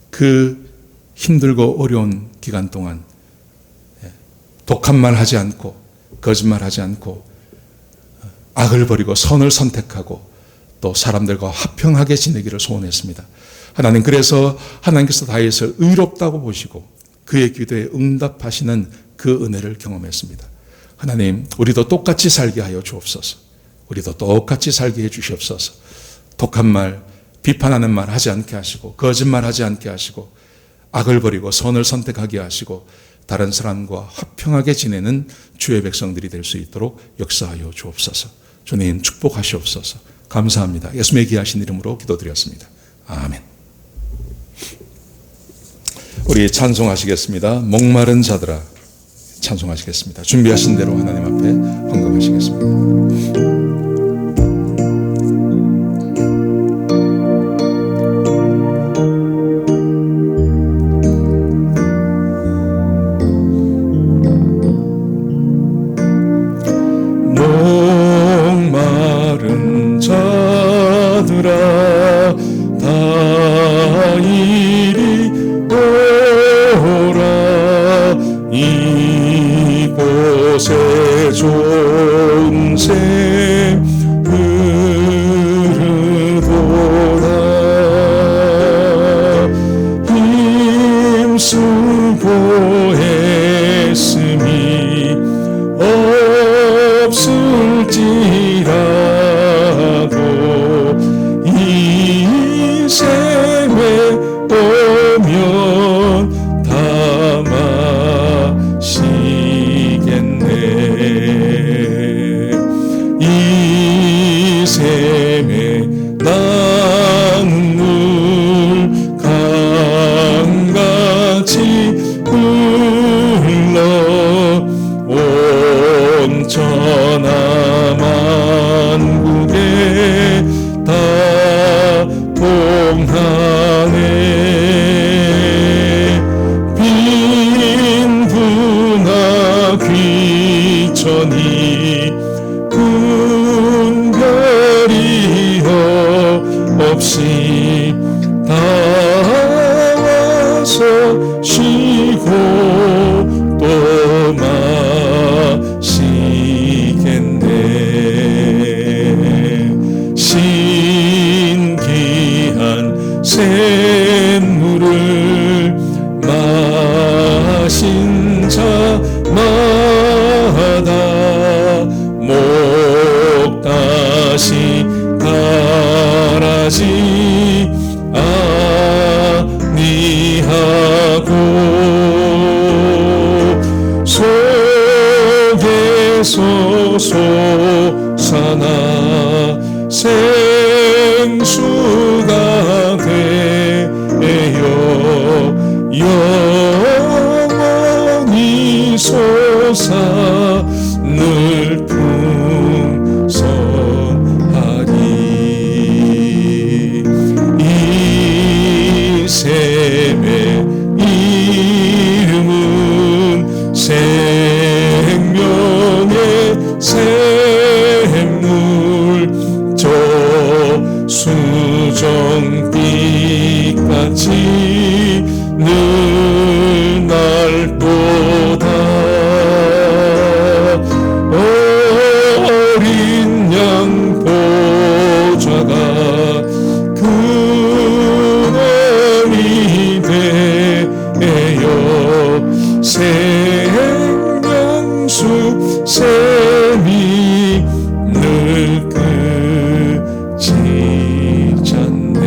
그 힘들고 어려운 기간 동안 독한 말 하지 않고 거짓말 하지 않고 악을 버리고 선을 선택하고 또 사람들과 화평하게 지내기를 소원했습니다. 하나님, 그래서 하나님께서 다윗을 의롭다고 보시고 그의 기도에 응답하시는 그 은혜를 경험했습니다. 하나님, 우리도 똑같이 살게 하여 주옵소서. 우리도 똑같이 살게 해 주시옵소서. 독한 말, 비판하는 말 하지 않게 하시고, 거짓말 하지 않게 하시고, 악을 버리고 선을 선택하게 하시고, 다른 사람과 화평하게 지내는 주의 백성들이 될 수 있도록 역사하여 주옵소서. 주님 축복하시옵소서. 감사합니다. 예수님의 귀하신 이름으로 기도드렸습니다. 아멘. 우리 찬송하시겠습니다. 목마른 자들아, 찬송하시겠습니다. 준비하신 대로 하나님 앞에 헌금하시겠습니다. 목마른 자들아 다 이리 오라. 이곳에 좋은 샘 흐르도다. 힘쓰고 애씀이 없을지라도 이 샘에 오면 다 귀천이 분별이여 없이 다 와서 쉬고 또 마시겠네. 신기한 샘물을 마신 자마다 목 다시 가라지 아니하고 속에서 솟아나 생수가 되어 영원히 솟아 늘 풍성하리. 이 샘의 이름은 생명의 샘물, 저 수정빛같이 늘 날보다 어린 양 보좌가 그늘이 되어 생명수 샘이 늘 그치지 않네.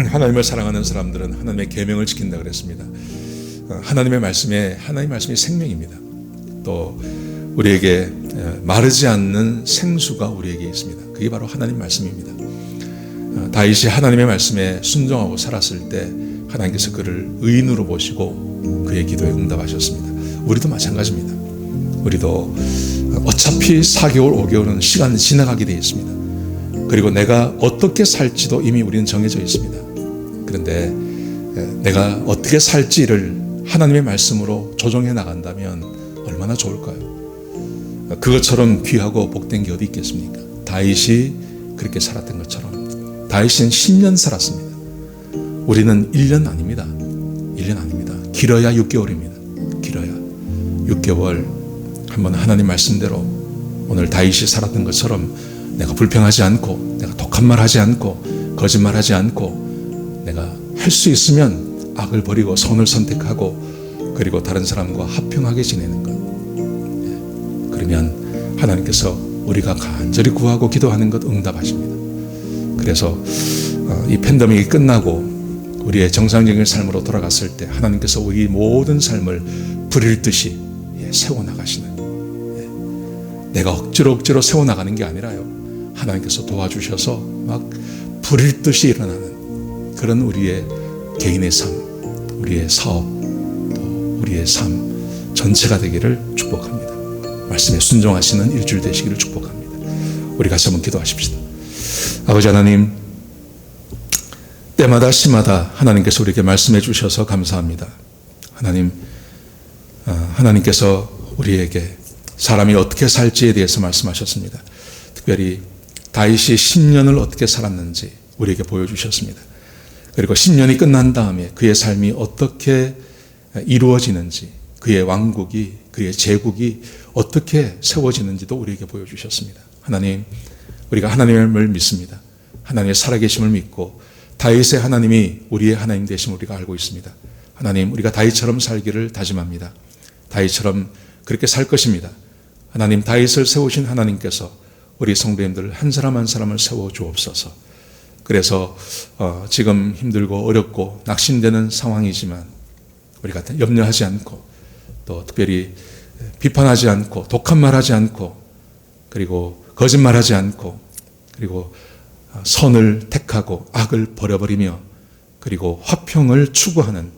하나님을 사랑하는 사람들은 하나님의 계명을 지킨다 그랬습니다. 하나님의 말씀이 생명입니다. 또 우리에게 마르지 않는 생수가 우리에게 있습니다. 그게 바로 하나님 말씀입니다. 다윗이 하나님의 말씀에 순종하고 살았을 때 하나님께서 그를 의인으로 보시고 그의 기도에 응답하셨습니다. 우리도 마찬가지입니다. 우리도 어차피 4개월, 5개월은 시간이 지나가게 되어 있습니다. 그리고 내가 어떻게 살지도 이미 우리는 정해져 있습니다. 그런데 내가 어떻게 살지를 하나님의 말씀으로 조정해 나간다면 얼마나 좋을까요? 그것처럼 귀하고 복된 게 어디 있겠습니까? 다윗이 그렇게 살았던 것처럼 다윗은 10년 살았습니다. 우리는 1년 아닙니다. 1년 아닙니다. 길어야 6개월입니다. 길어야 6개월 한번 하나님 말씀대로 오늘 다윗이 살았던 것처럼 내가 불평하지 않고, 내가 독한 말 하지 않고, 거짓말 하지 않고, 내가 할 수 있으면 악을 버리고 선을 선택하고, 그리고 다른 사람과 화평하게 지내는 것. 그러면 하나님께서 우리가 간절히 구하고 기도하는 것 응답하십니다. 그래서 이 팬데믹이 끝나고 우리의 정상적인 삶으로 돌아갔을 때 하나님께서 우리 모든 삶을 불일 듯이 세워나가시는, 내가 억지로 세워나가는 게 아니라요, 하나님께서 도와주셔서 막 불일 듯이 일어나는 그런 우리의 개인의 삶, 우리의 사업, 또 우리의 삶 전체가 되기를 축복합니다. 말씀에 순종하시는 일주일 되시기를 축복합니다. 우리 같이 한번 기도하십시다. 아버지 하나님, 때마다 시마다 하나님께서 우리에게 말씀해 주셔서 감사합니다. 하나님, 하나님께서 우리에게 사람이 어떻게 살지에 대해서 말씀하셨습니다. 특별히 다윗이 10년을 어떻게 살았는지 우리에게 보여주셨습니다. 그리고 10년이 끝난 다음에 그의 삶이 어떻게 이루어지는지, 그의 왕국이, 그의 제국이 어떻게 세워지는지도 우리에게 보여주셨습니다. 하나님, 우리가 하나님을 믿습니다. 하나님의 살아계심을 믿고 다윗의 하나님이 우리의 하나님 되심을 우리가 알고 있습니다. 하나님, 우리가 다윗처럼 살기를 다짐합니다. 다윗처럼 그렇게 살 것입니다. 하나님, 다윗을 세우신 하나님께서 우리 성도님들 한 사람 한 사람을 세워 주옵소서. 그래서 지금 힘들고 어렵고 낙심되는 상황이지만 우리가 염려하지 않고, 또 특별히 비판하지 않고, 독한 말하지 않고, 그리고 거짓말하지 않고, 그리고 선을 택하고 악을 버려버리며, 그리고 화평을 추구하는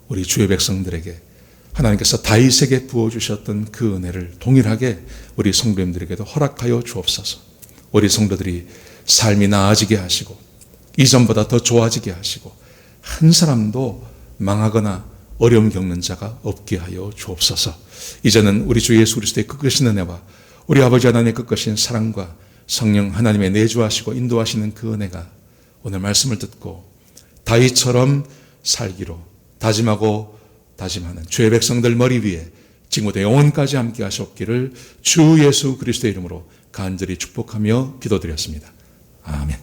우리 주의 백성들에게 하나님께서 다윗에게 부어주셨던 그 은혜를 동일하게 우리 성도님들에게도 허락하여 주옵소서. 우리 성도들이 삶이 나아지게 하시고 이전보다 더 좋아지게 하시고 한 사람도 망하거나 어려움 겪는 자가 없게 하여 주옵소서. 이제는 우리 주 예수 그리스도의 끝까신 은혜와 우리 아버지 하나님의 끝까신 사랑과 성령 하나님의 내주하시고 인도하시는 그 은혜가 오늘 말씀을 듣고 다윗처럼 살기로 다짐하고 다짐하는 주의 백성들 머리 위에 지금부터 영원까지 함께 하셨기를 주 예수 그리스도의 이름으로 간절히 축복하며 기도드렸습니다. 아멘.